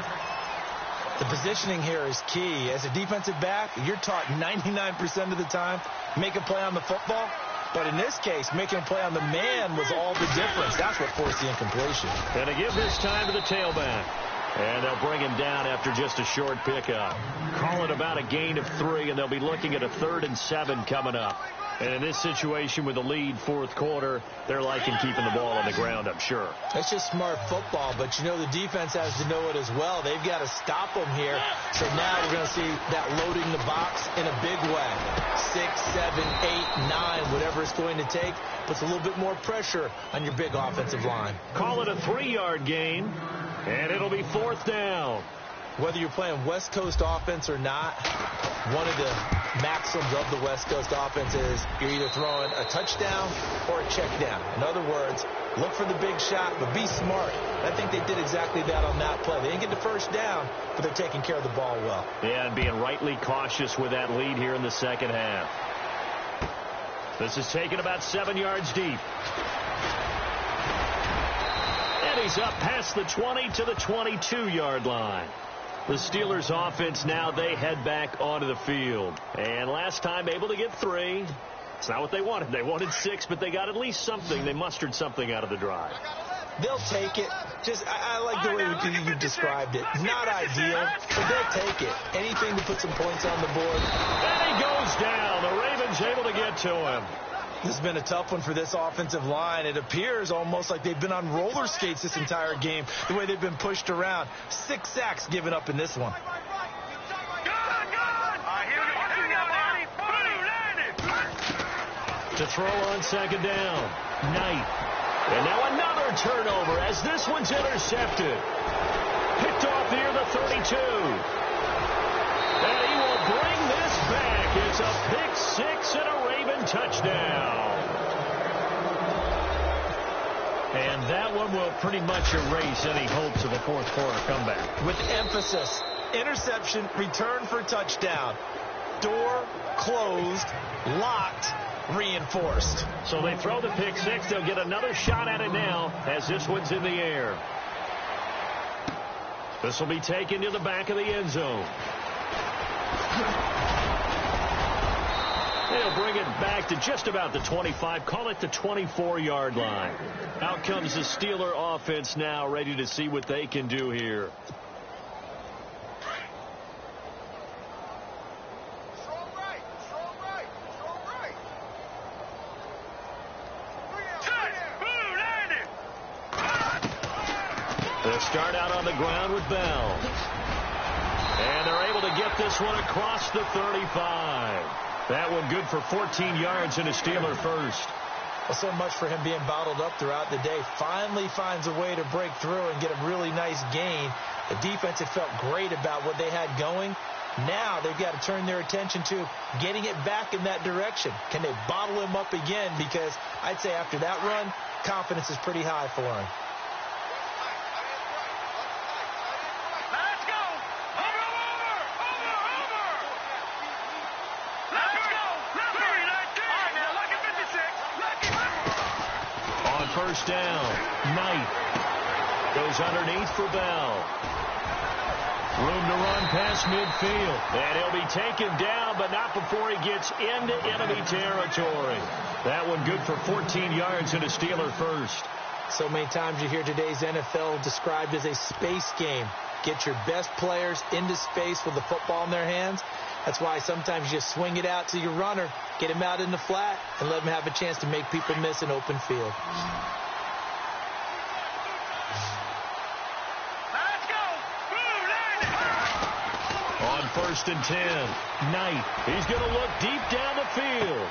The positioning here is key. As a defensive back, you're taught 99% of the time, make a play on the football. But in this case, making a play on the man was all the difference. That's what forced the incompletion. And to give this time to the tailback. And they'll bring him down after just a short pickup. Call it about a gain of 3, and they'll be looking at a 3rd and 7 coming up. And in this situation with the lead 4th quarter, they're liking keeping the ball on the ground, I'm sure. That's just smart football, but you know the defense has to know it as well. They've got to stop them here. So now we're going to see that loading the box in a big way. 6, 7, 8, 9, whatever it's going to take, puts a little bit more pressure on your big offensive line. Call it a 3-yard gain, and it'll be 4th down. Whether you're playing West Coast offense or not, one of the maxims of the West Coast offense is you're either throwing a touchdown or a check down. In other words, look for the big shot, but be smart. I think they did exactly that on that play. They didn't get the first down, but they're taking care of the ball well. Yeah, and being rightly cautious with that lead here in the 2nd half. This is taken about 7 yards deep. And he's up past the 20 to the 22-yard line. The Steelers offense now, they head back onto the field. And last time able to get 3. It's not what they wanted. They wanted 6, but they got at least something. They mustered something out of the drive. They'll take it. I like the way you described it. Not ideal, but they'll take it. Anything to put some points on the board. And he goes down. The Ravens able to get to him. This has been a tough one for this offensive line. It appears almost like they've been on roller skates this entire game, the way they've been pushed around. 6 sacks given up in this one. To throw on 2nd down. Knight. And now another turnover as this one's intercepted. Picked off near the 32. And he will bring this back. It's a pick 6 and a Raven touchdown. And that one will pretty much erase any hopes of a 4th quarter comeback. With emphasis, interception, return for touchdown. Door closed, locked, reinforced. So they throw the pick six. They'll get another shot at it now as this one's in the air. This will be taken to the back of the end zone. They'll bring it back to just about the 25. Call it the 24-yard line. Out comes the Steeler offense now, ready to see what they can do here. They'll start out on the ground with Bell. And they're able to get this one across the 35. That one good for 14 yards and a Steeler first. Well, so much for him being bottled up throughout the day. Finally finds a way to break through and get a really nice gain. The defense had felt great about what they had going. Now they've got to turn their attention to getting it back in that direction. Can they bottle him up again? Because I'd say after that run, confidence is pretty high for him. First down. Knight goes underneath for Bell. Room to run past midfield. And he'll be taken down, but not before he gets into enemy territory. That one good for 14 yards and a Steeler first. So many times you hear today's NFL described as a space game. Get your best players into space with the football in their hands. That's why sometimes you just swing it out to your runner, get him out in the flat, and let him have a chance to make people miss an open field. Let's go! On 1st and 10, Knight. He's going to look deep down the field.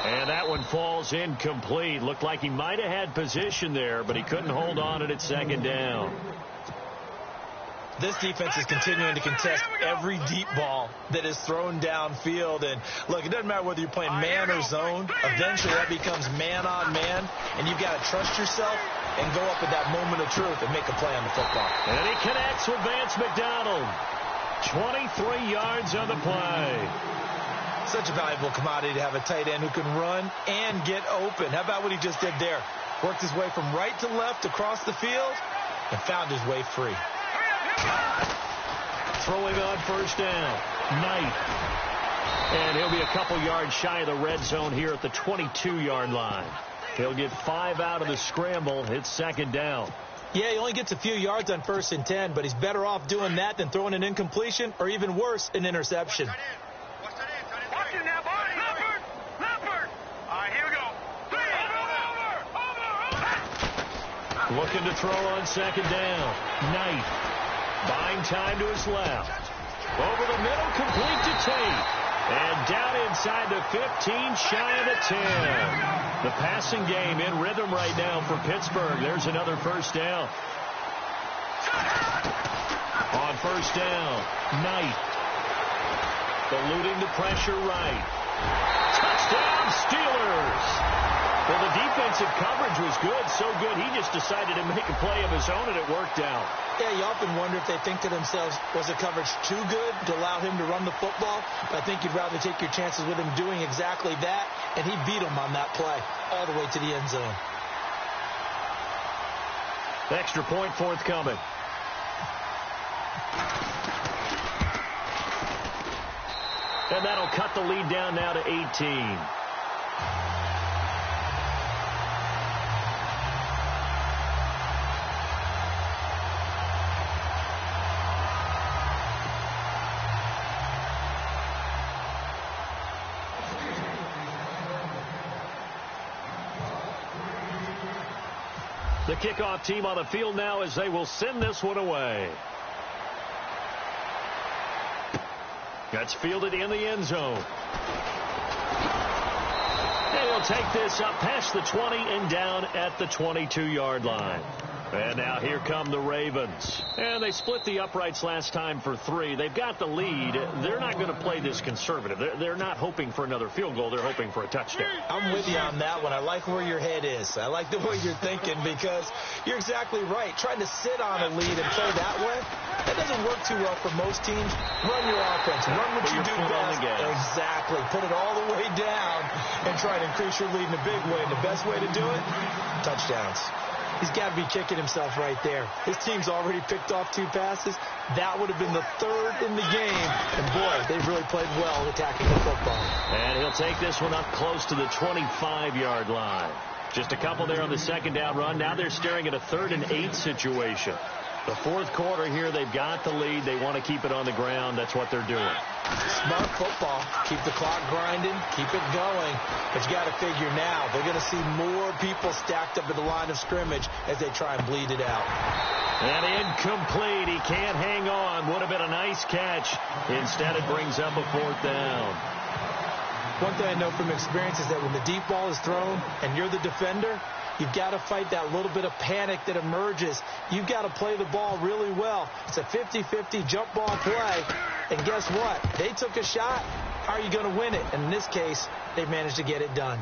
And that one falls incomplete. Looked like he might have had position there, but he couldn't hold on it at 2nd down. This defense is continuing to contest every deep ball that is thrown downfield. And, look, it doesn't matter whether you're playing man or zone. Eventually, that becomes man-on-man, and you've got to trust yourself and go up at that moment of truth and make a play on the football. And he connects with Vance McDonald. 23 yards on the play. Such a valuable commodity to have a tight end who can run and get open. How about what he just did there? Worked his way from right to left across the field and found his way free. Throwing on 1st down. Knight. And he'll be a couple yards shy of the red zone here at the 22-yard line. He'll get 5 out of the scramble. It's 2nd down. Yeah, he only gets a few yards on 1st and 10, but he's better off doing that than throwing an incompletion or even worse, an interception. Watch it now, boy. Leopard. All right, here we go. Over. Looking to throw on 2nd down. Knight. Buying time to his left. Over the middle, complete to Tate. And down inside the 15, shy of the 10. The passing game in rhythm right now for Pittsburgh. There's another 1st down. On 1st down, Knight. Eluding the pressure right. Touchdown, Steelers! Well, the defensive coverage was good, so good, he just decided to make a play of his own, and it worked out. Yeah, you often wonder if they think to themselves, was the coverage too good to allow him to run the football? But I think you'd rather take your chances with him doing exactly that, and he beat him on that play all the way to the end zone. Extra point forthcoming. And that'll cut the lead down now to 18. The kickoff team on the field now as they will send this one away. That's fielded in the end zone. And he'll take this up past the 20 and down at the 22-yard line. And now here come the Ravens. And they split the uprights last time for 3. They've got the lead. They're not going to play this conservative. They're not hoping for another field goal. They're hoping for a touchdown. I'm with you on that one. I like where your head is. I like the way you're thinking because you're exactly right. Trying to sit on a lead and play that way, that doesn't work too well for most teams. Run your offense. Run what you do best. Exactly. Put it all the way down and try to increase your lead in a big way. And the best way to do it, touchdowns. He's got to be kicking himself right there. His team's already picked off 2 passes. That would have been the 3rd in the game. And, boy, they've really played well attacking the football. And he'll take this one up close to the 25-yard line. Just a couple there on the second down run. Now they're staring at a 3rd and 8 situation. The 4th quarter here, they've got the lead. They want to keep it on the ground. That's what they're doing. Smart football. Keep the clock grinding. Keep it going. But you got to figure now, they're going to see more people stacked up at the line of scrimmage as they try and bleed it out. And incomplete. He can't hang on. Would have been a nice catch. Instead, it brings up a 4th down. One thing I know from experience is that when the deep ball is thrown and you're the defender, you've got to fight that little bit of panic that emerges. You've got to play the ball really well. It's a 50-50 jump ball play. And guess what? They took a shot. How are you going to win it? And in this case, they managed to get it done.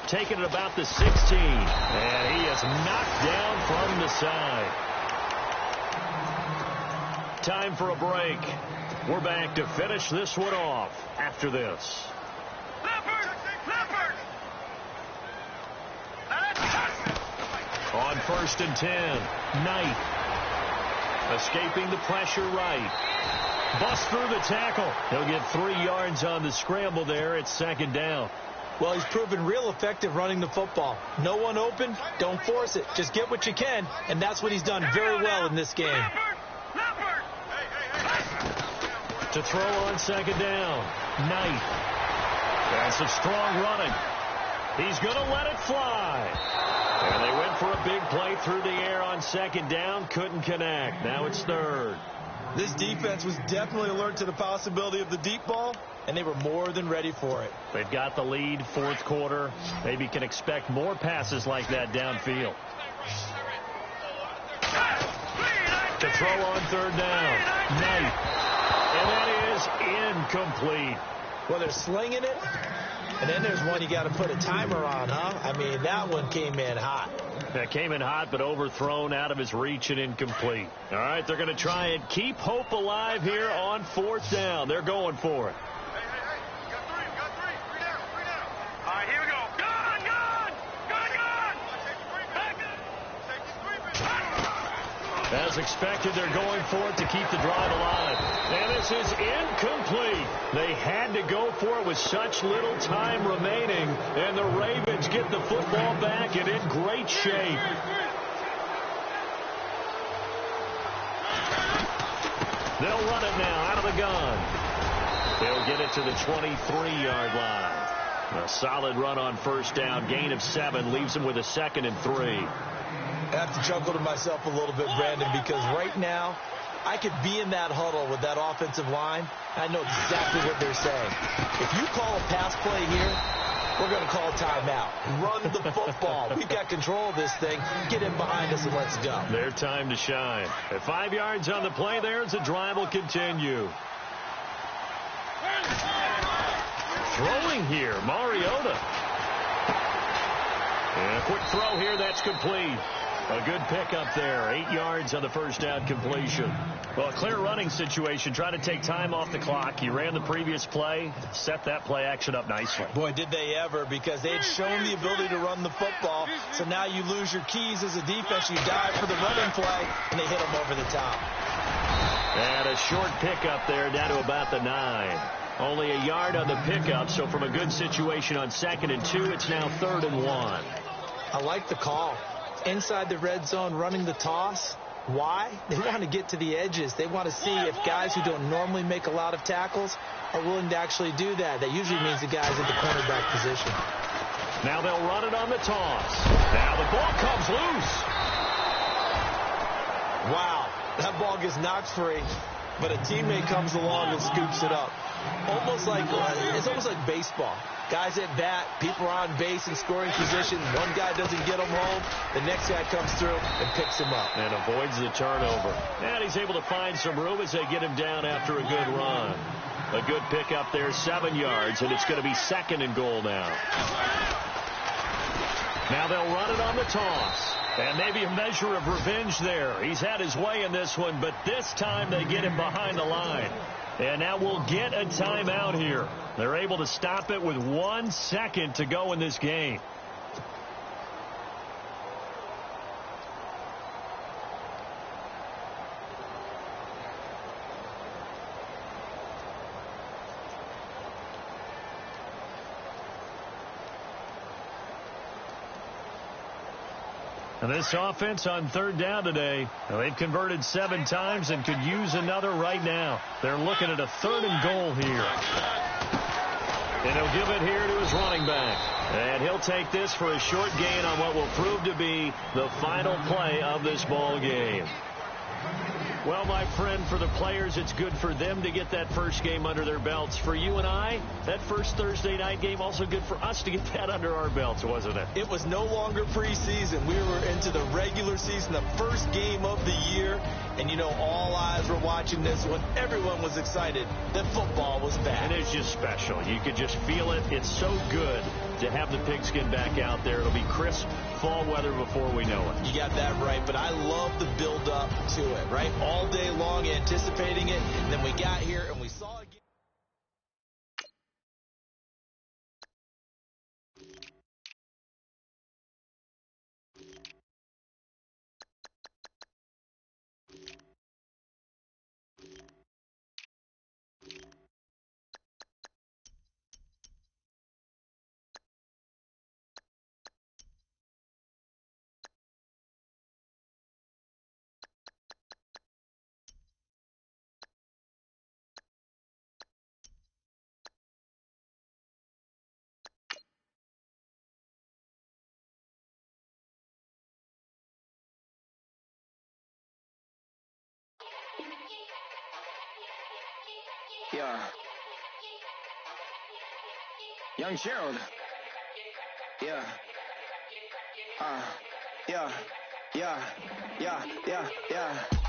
Taking it about the 16. And he is knocked down from the side. Time for a break. We're back to finish this one off after this. On 1st and 10, Knight escaping the pressure right. Bust through the tackle. He'll get 3 yards on the scramble there. It's 2nd down. Well, he's proven real effective running the football. No one open, don't force it. Just get what you can, and that's what he's done very well in this game. To throw on 2nd down, Knight. That's some strong running. He's going to let it fly. And they went for a big play through the air on 2nd down. Couldn't connect. Now it's 3rd. This defense was definitely alert to the possibility of the deep ball, and they were more than ready for it. They've got the lead, 4th quarter. Maybe can expect more passes like that downfield. To throw on 3rd down, Knight. And that is incomplete. Well, they're slinging it. And then there's one you got to put a timer on, huh? I mean, that one came in hot. That came in hot, but overthrown, out of his reach, and incomplete. All right, they're going to try and keep hope alive here on 4th down. They're going for it. Hey, we got 3 down. All right, here we go. Gun! As expected, they're going for it to keep the drive alive. And this is incomplete. They had to go for it with such little time remaining. And the Ravens get the football back and in great shape. They'll run it now out of the gun. They'll get it to the 23-yard line. A solid run on 1st down. Gain of 7 leaves them with a 2nd and 3. I have to chuckle to myself a little bit, Brandon, because right now I could be in that huddle with that offensive line. I know exactly what they're saying. If you call a pass play here, we're going to call timeout. Run the football. We've got control of this thing. Get in behind us and let's go. Their time to shine. At 5 yards on the play there as the drive will continue. Throwing here, Mariota. And a quick throw here, that's complete. A good pickup there. 8 yards on the 1st down completion. Well, a clear running situation. Trying to take time off the clock. He ran the previous play, set that play action up nicely. Boy, did they ever, because they had shown the ability to run the football. So now you lose your keys as a defense. You dive for the running play, and they hit them over the top. And a short pickup there down to about the 9. Only a yard on the pickup, so from a good situation on 2nd and 2, it's now 3rd and 1. I like the call. Inside the red zone, running the toss. Why? They want to get to the edges. They want to see if guys who don't normally make a lot of tackles are willing to actually do that. That usually means the guys at the cornerback position. Now they'll run it on the toss. Now the ball comes loose. Wow. That ball gets knocked free. but a teammate comes along and scoops it up. It's almost like baseball. Guys at bat, people are on base in scoring position. One guy doesn't get him home. The next guy comes through and picks him up. And avoids the turnover. And he's able to find some room as they get him down after a good run. A good pick up there, 7 yards, and it's going to be 2nd and goal now. Now they'll run it on the toss. And maybe a measure of revenge there. He's had his way in this one, but this time they get him behind the line. And now we'll get a timeout here. They're able to stop it with 1 second to go in this game. And this offense on 3rd down today, they've converted 7 times and could use another right now. They're looking at a 3rd and goal here. And he'll give it here to his running back. And he'll take this for a short gain on what will prove to be the final play of this ball game. Well, my friend, for the players, it's good for them to get that first game under their belts. For you and I, that first Thursday night game, also good for us to get that under our belts, wasn't it? It was no longer preseason. We were into the regular season, the first game of the year. And, you know, all eyes were watching this when everyone was excited that football was back. And it's just special. You could just feel it. It's so good to have the pigskin back out there. It'll be crisp fall weather before we know it. You got that right, but I love the build-up to it, right? All day long anticipating it, and then we got here and we saw it. Yeah. Young Gerald. Yeah. Yeah.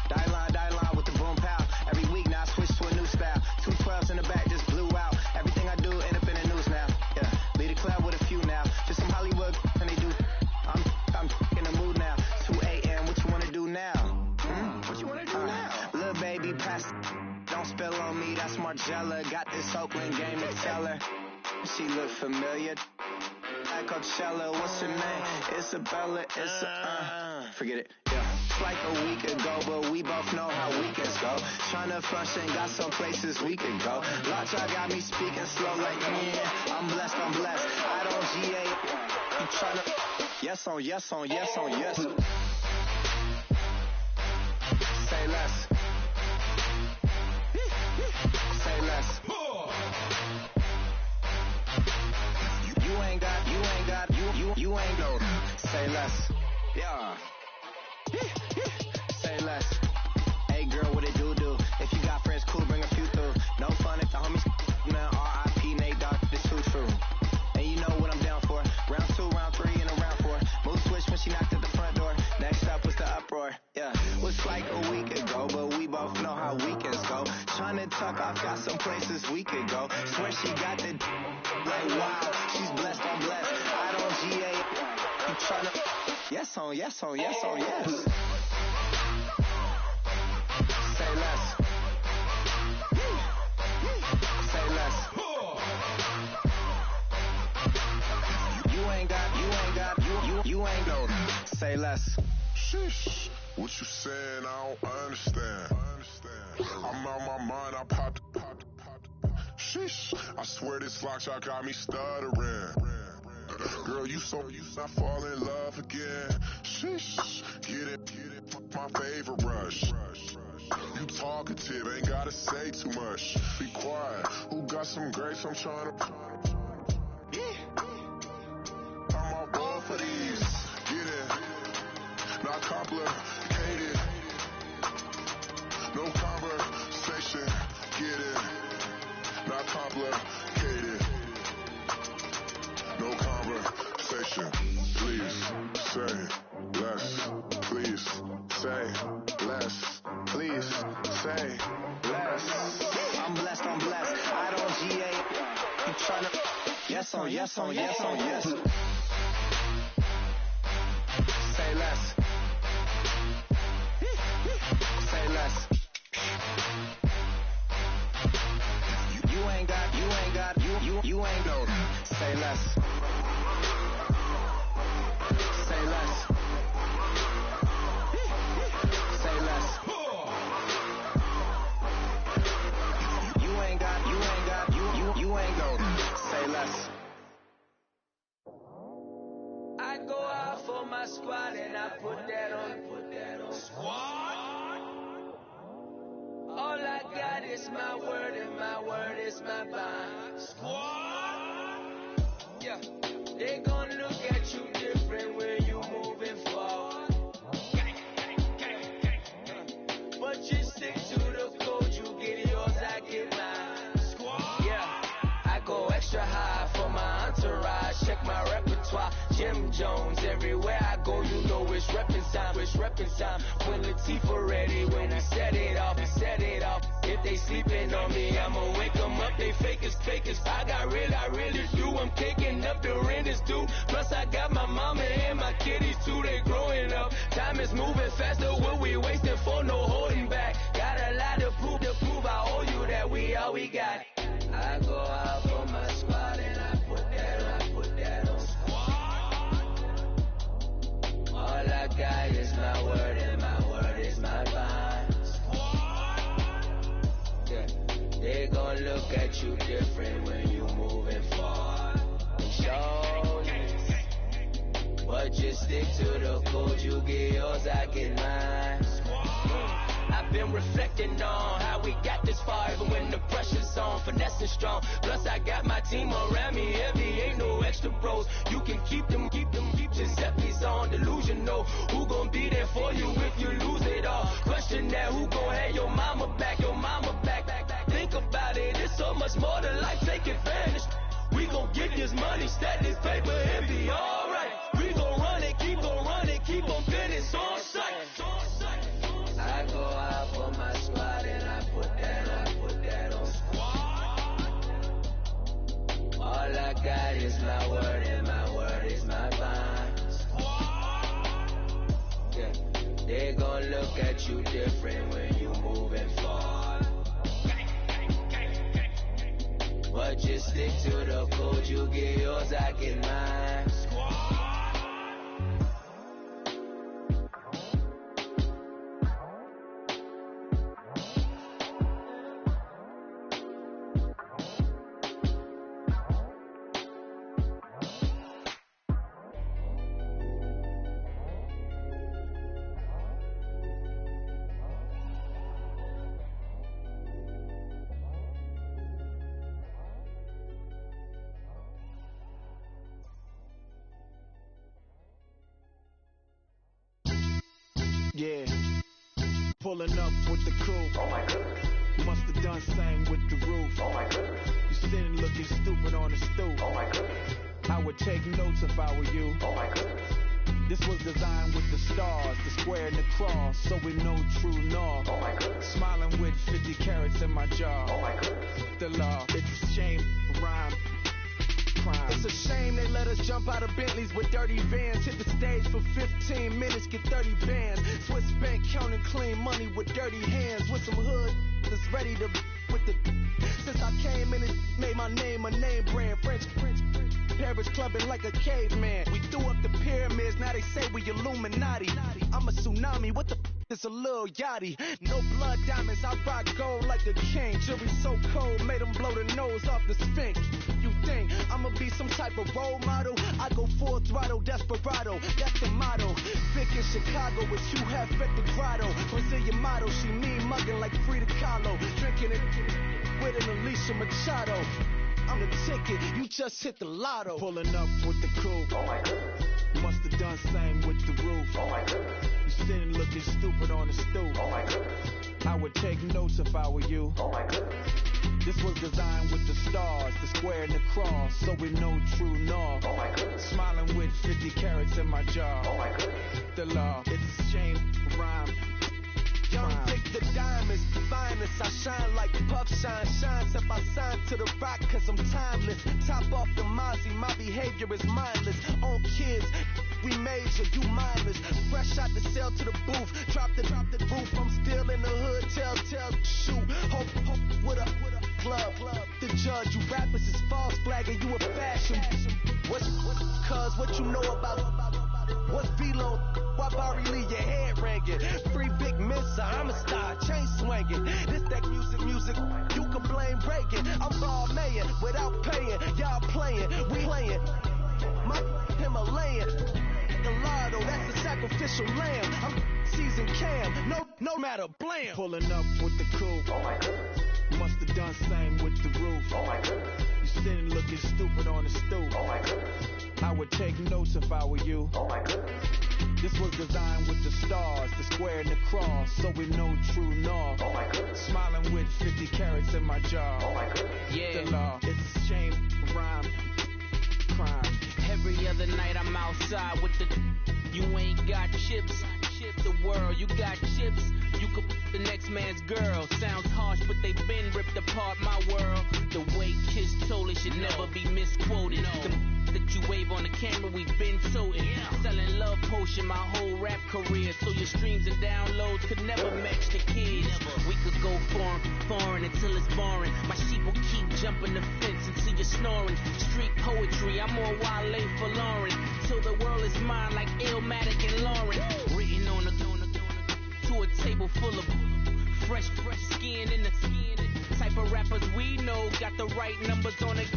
Die line with the boom pow. Every week now I switch to a new style. 212s in the back just blew out. Everything I do end up in the news now. Yeah. Lead a club with a few now. Just some Hollywood and they do. I'm in the mood now. 2 a.m. What you wanna do now? What you wanna do now? Little baby pass. Don't spill on me, that's Margella. Got this Oakland game to tell her. She look familiar. Like Coachella, what's her name? Isabella, forget it, yeah. It's like a week ago, but we both know how weekends go. Tryna function, got some places we could go. Lockjaw got me speaking slow like, yeah, I'm blessed. I don't GA. You tryna, yes on yes. Say less. Say less. You ain't go. Say less. Yeah. Say less. Hey girl, what it do? If you got friends, cool, bring a few through. No fun if the homies, man. R.I.P. Nate Dogg, this too true. And you know what I'm down for. Round 2, round 3, and a round 4. Move switch when she knocked at the front door. Next up was the uproar. Yeah. Was like a week ago, but we both know how weekends go. Tryna tuck off, got some places we could go. Swear she got the like wow, she's blessed, I'm blessed. I don't GA. You tryna yes on yes. Say less. Say less. You ain't go. Say less. Sheesh. What you saying? I don't understand. I'm out my mind. I popped. Sheesh. I swear this lockjaw got me stuttering. Girl, you not fall in love again. Sheesh. Get it. My favorite rush. You talkative, ain't gotta say too much. Be quiet. Who got some grapes? I'm trying to. I'm all ball for these. Get it. Not complicated. No conversation. say less, please say less, please say less. I'm blessed, I don't GA. I'm tryna, yes on, yes on, yes on, yes. Say less. Say less. You ain't got, you ain't no. Say less. Say less. Say less. You ain't got, you ain't go. Say less. I go out for my squad and I put that on. Squad. All I got is my word and my word is my bond. Squad. Yeah. They gon' look at you different when you moving forward. But you stick to the code, you get yours, I get mine. Squad. Yeah. I go extra high for my entourage. Check my repertoire. Jim Jones, everywhere I go, you know it's reppin' time. It's reppin' time. When Latifah ready, when he set it off, he set it off. If they sleeping on me, I'ma wake them up. They fakers. I really do. I'm kicking up, the rent is due. Plus I got my mama and my kiddies too. They growing up. Time is moving faster. What we wasting for? No holding back. Got a lot to prove. I owe you that we all we got. I go out for my squad and I put that on squad. All I got is my word and my word is my bond. Squad. Yeah. They gon' look at you different when you moving forward. Shoulders. But just stick to the code, you get yours, I get mine. I've been reflecting on how we got this far, even when the pressure's on, finessing strong. Plus I got my team around me heavy, ain't no extra bros. You can keep them, Giuseppe's on delusional. Who gon' be there for you if you lose it all? Question that, who gon' have your mama back, Think about it, it's so much more to life, take advantage. We gon' get this money, stack this paper and be alright. We gon' run it, keep on finish on sight. I go out for my squad and I put that on squad. All I got is my word and my word is my bond. Squad. Yeah. They gon' look at you different when you moving forward. But just stick to the code, you get yours, I get mine. Squad. Yeah, pulling up with the crew. Oh my goodness. Must have done same with the roof. Oh my goodness. You sitting looking stupid on the stoop. Oh my goodness. I would take notes if I were you. Oh my goodness. This was designed with the stars, the square and the cross, so we know true north. Oh my goodness. Smiling with 50 carats in my jaw. Oh my goodness. The law, it's a shame, rhyme. It's a shame they let us jump out of Bentleys with dirty vans. Hit the stage for 15 minutes, get 30 bands. Swiss bank counting clean money with dirty hands. With some hood that's ready to with the. Since I came in and made my name a name brand. French Paris clubbing like a caveman. We threw up the pyramids, now they say we Illuminati. I'm a tsunami, what the is a little yachty. No blood diamonds, I rock gold like a king. Jury so cold, made them blow the nose off the Sphinx. You think I'ma be some type of role model? I go full throttle, desperado, that's the motto. Vic in Chicago with Hugh Hef at the grotto. Brazilian model, she mean mugging like Frida Kahlo. Drinking it with an Alicia Machado. I'm the ticket, you just hit the lotto. Pulling up with the crew. Oh my goodness. Must have done same with the roof. Oh my goodness. You sitting looking stupid on the stoop. Oh my goodness. I would take notes if I were you. Oh my goodness. This was designed with the stars, the square and the cross, so we know true north. Oh my goodness. Smiling with 50 carats in my jaw. Oh my goodness. The law, it's a shame, rhyme. Young pick the diamonds, the finest. I shine like puff shine, shines if I sign to the rock, cause I'm timeless. Top off the Mozzie, my behavior is mindless. On kids, we major, you mindless. Fresh out the cell to the booth, drop the roof. I'm still in the hood, tell, shoot. Hope with a club. The judge, you rappers is false flagging, you a fashion. What's cuz, what you know about? What's Velo? Why Barry Lee, your head ringing? Free Big Missa, I'm a star, chain swinging. This that music, you can blame Reagan. I'm ball mayin' without paying, y'all playing, we playing. My Himalayan, Gallardo, that's a sacrificial lamb. I'm seasoned Cam, no matter, blam. Pulling up with the coupe. Oh my goodness. Must have done same with the roof. Oh my goodness. You sitting looking stupid on the stoop. Oh my goodness. I would take notes if I were you. Oh my goodness. This was designed with the stars, the square and the cross, so we know true north. Oh my goodness. Smiling with 50 carats in my jaw. Oh my goodness. Yeah. The law, it's a shame, rhyme, crime. Every other night I'm outside with the. You ain't got chips. The world, you got chips. You could the next man's girl. Sounds harsh, but they been ripped apart my world. The way Kiss told it should never be misquoted. The that you wave on the camera, we've been toting. Selling love potion my whole rap career, so your streams and downloads could never match the kids. We could go foreign until it's boring. My sheep will keep jumping the fence until you're snoring. Street poetry, I'm more Wale for Lauren. Till the world is mine like Illmatic and Lauren. Written on to a table full of fresh skin in the type of rappers we know. Got the right numbers on it.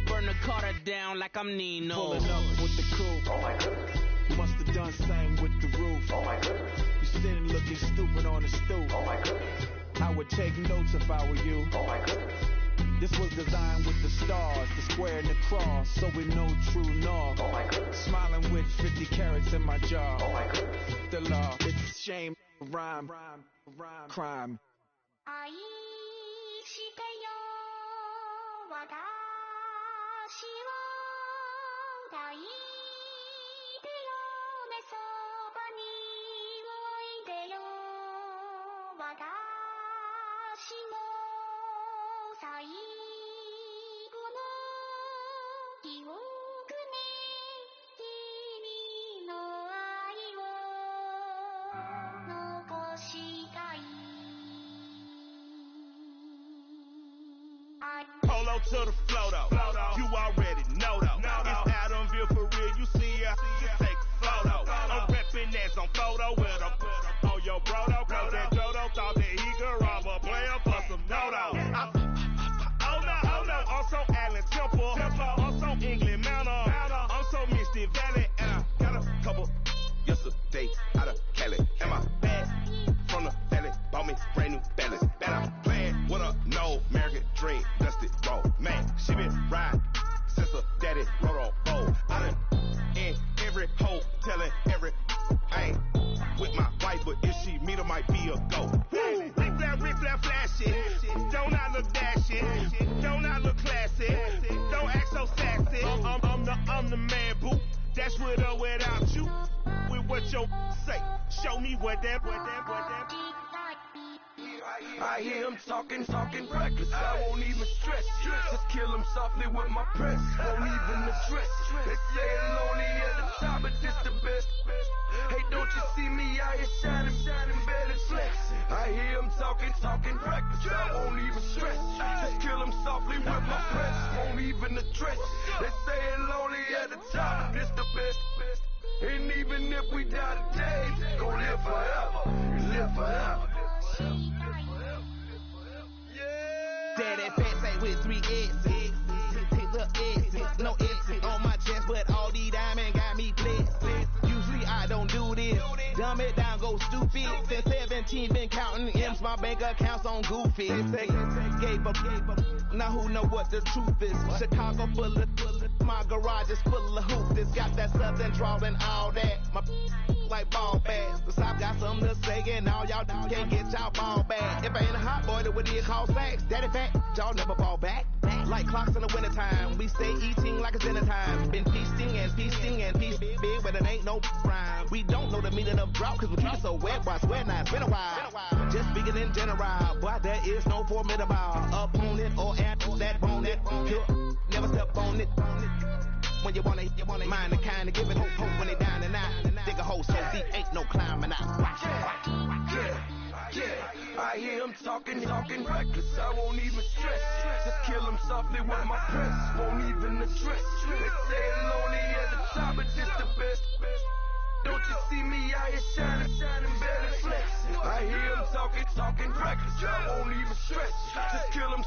Burn the Carter down like I'm Nino. Pulling up with the coupe. Oh my goodness. Must have done same with the roof. Oh my goodness. You sitting looking stupid on the stoop. Oh my goodness. I would take notes if I were you. Oh my goodness. This was designed with the stars, the square and the cross, so we know true north. Oh my goodness. Smiling with 50 carats in my jaw. Oh my goodness. The law, it's a shame, rhyme, crime. Polo to the flow though. You already know though. It's Adamville for real. You see ya. Just take a photo. I'm reppin' that's on photo with a on your bro though. Cause that Jodo thought that he could rob a player for some no-no. Oh no. Also Allen Temple. Also England Manor. I'm so Misty Valley. And I got a couple yesterday out of Cali. And my bag from the valley bought me brand new balance. And I'm playing with a no American dream. Dusty roll. Man, she been riding since her daddy rode on roll. I done in every hole telling every I ain't with my wife, but if she meet her might be a go. Rip that flashy. Don't I look dashy? Don't I look classy? Don't act so sassy. I'm the man, boo. That's with or without you. With what your say. Show me what that. I hear him talking reckless. I won't even stress. Just kill him softly with my press. Won't even address. They say it's lonely at the top, but this the best. Hey, don't you see me out here shining, better flex. I hear him talking reckless. I won't even stress. Just kill him softly with my press. Won't even address. They say it's lonely at the top, but this the best. And even if we die today, gon' live forever. Live forever. Daddy fat say with 3 X's. Take the X's. No X's on my chest, but all these diamonds got me blessed. Usually I don't do this. Dumb it down, go stupid. Since 17 been counting M's, my bank accounts on goofy. Gave up. Now who know what the truth is? Chicago full of my garage is full of hoops. It's got that southern drawl and all that. My like ball bags. The South got something to say, and all y'all can't get y'all ball back. If I ain't a hot boy, then what do you call sacks? Daddy fat, y'all never fall back. Like clocks in the wintertime, we stay eating like it's dinner time. Been feasting and feast big, but it ain't no rhyme. We don't know the meaning of drought, cause we keep it so wet, boy, I swear now it's been a while. Just speaking in general, boy, there is no formidable opponent or at that bone that never step on it. When you want it, mind the kind of give it hope when they down and out. Dig a hole so deep, ain't no climbing out. Yeah, I hear him talking reckless, I won't even stress. Just kill him softly with my press, won't even address. They say lonely at the top, but just the best. Don't you see me out here shining better flex? I hear him talking reckless, I won't even stress. Just kill him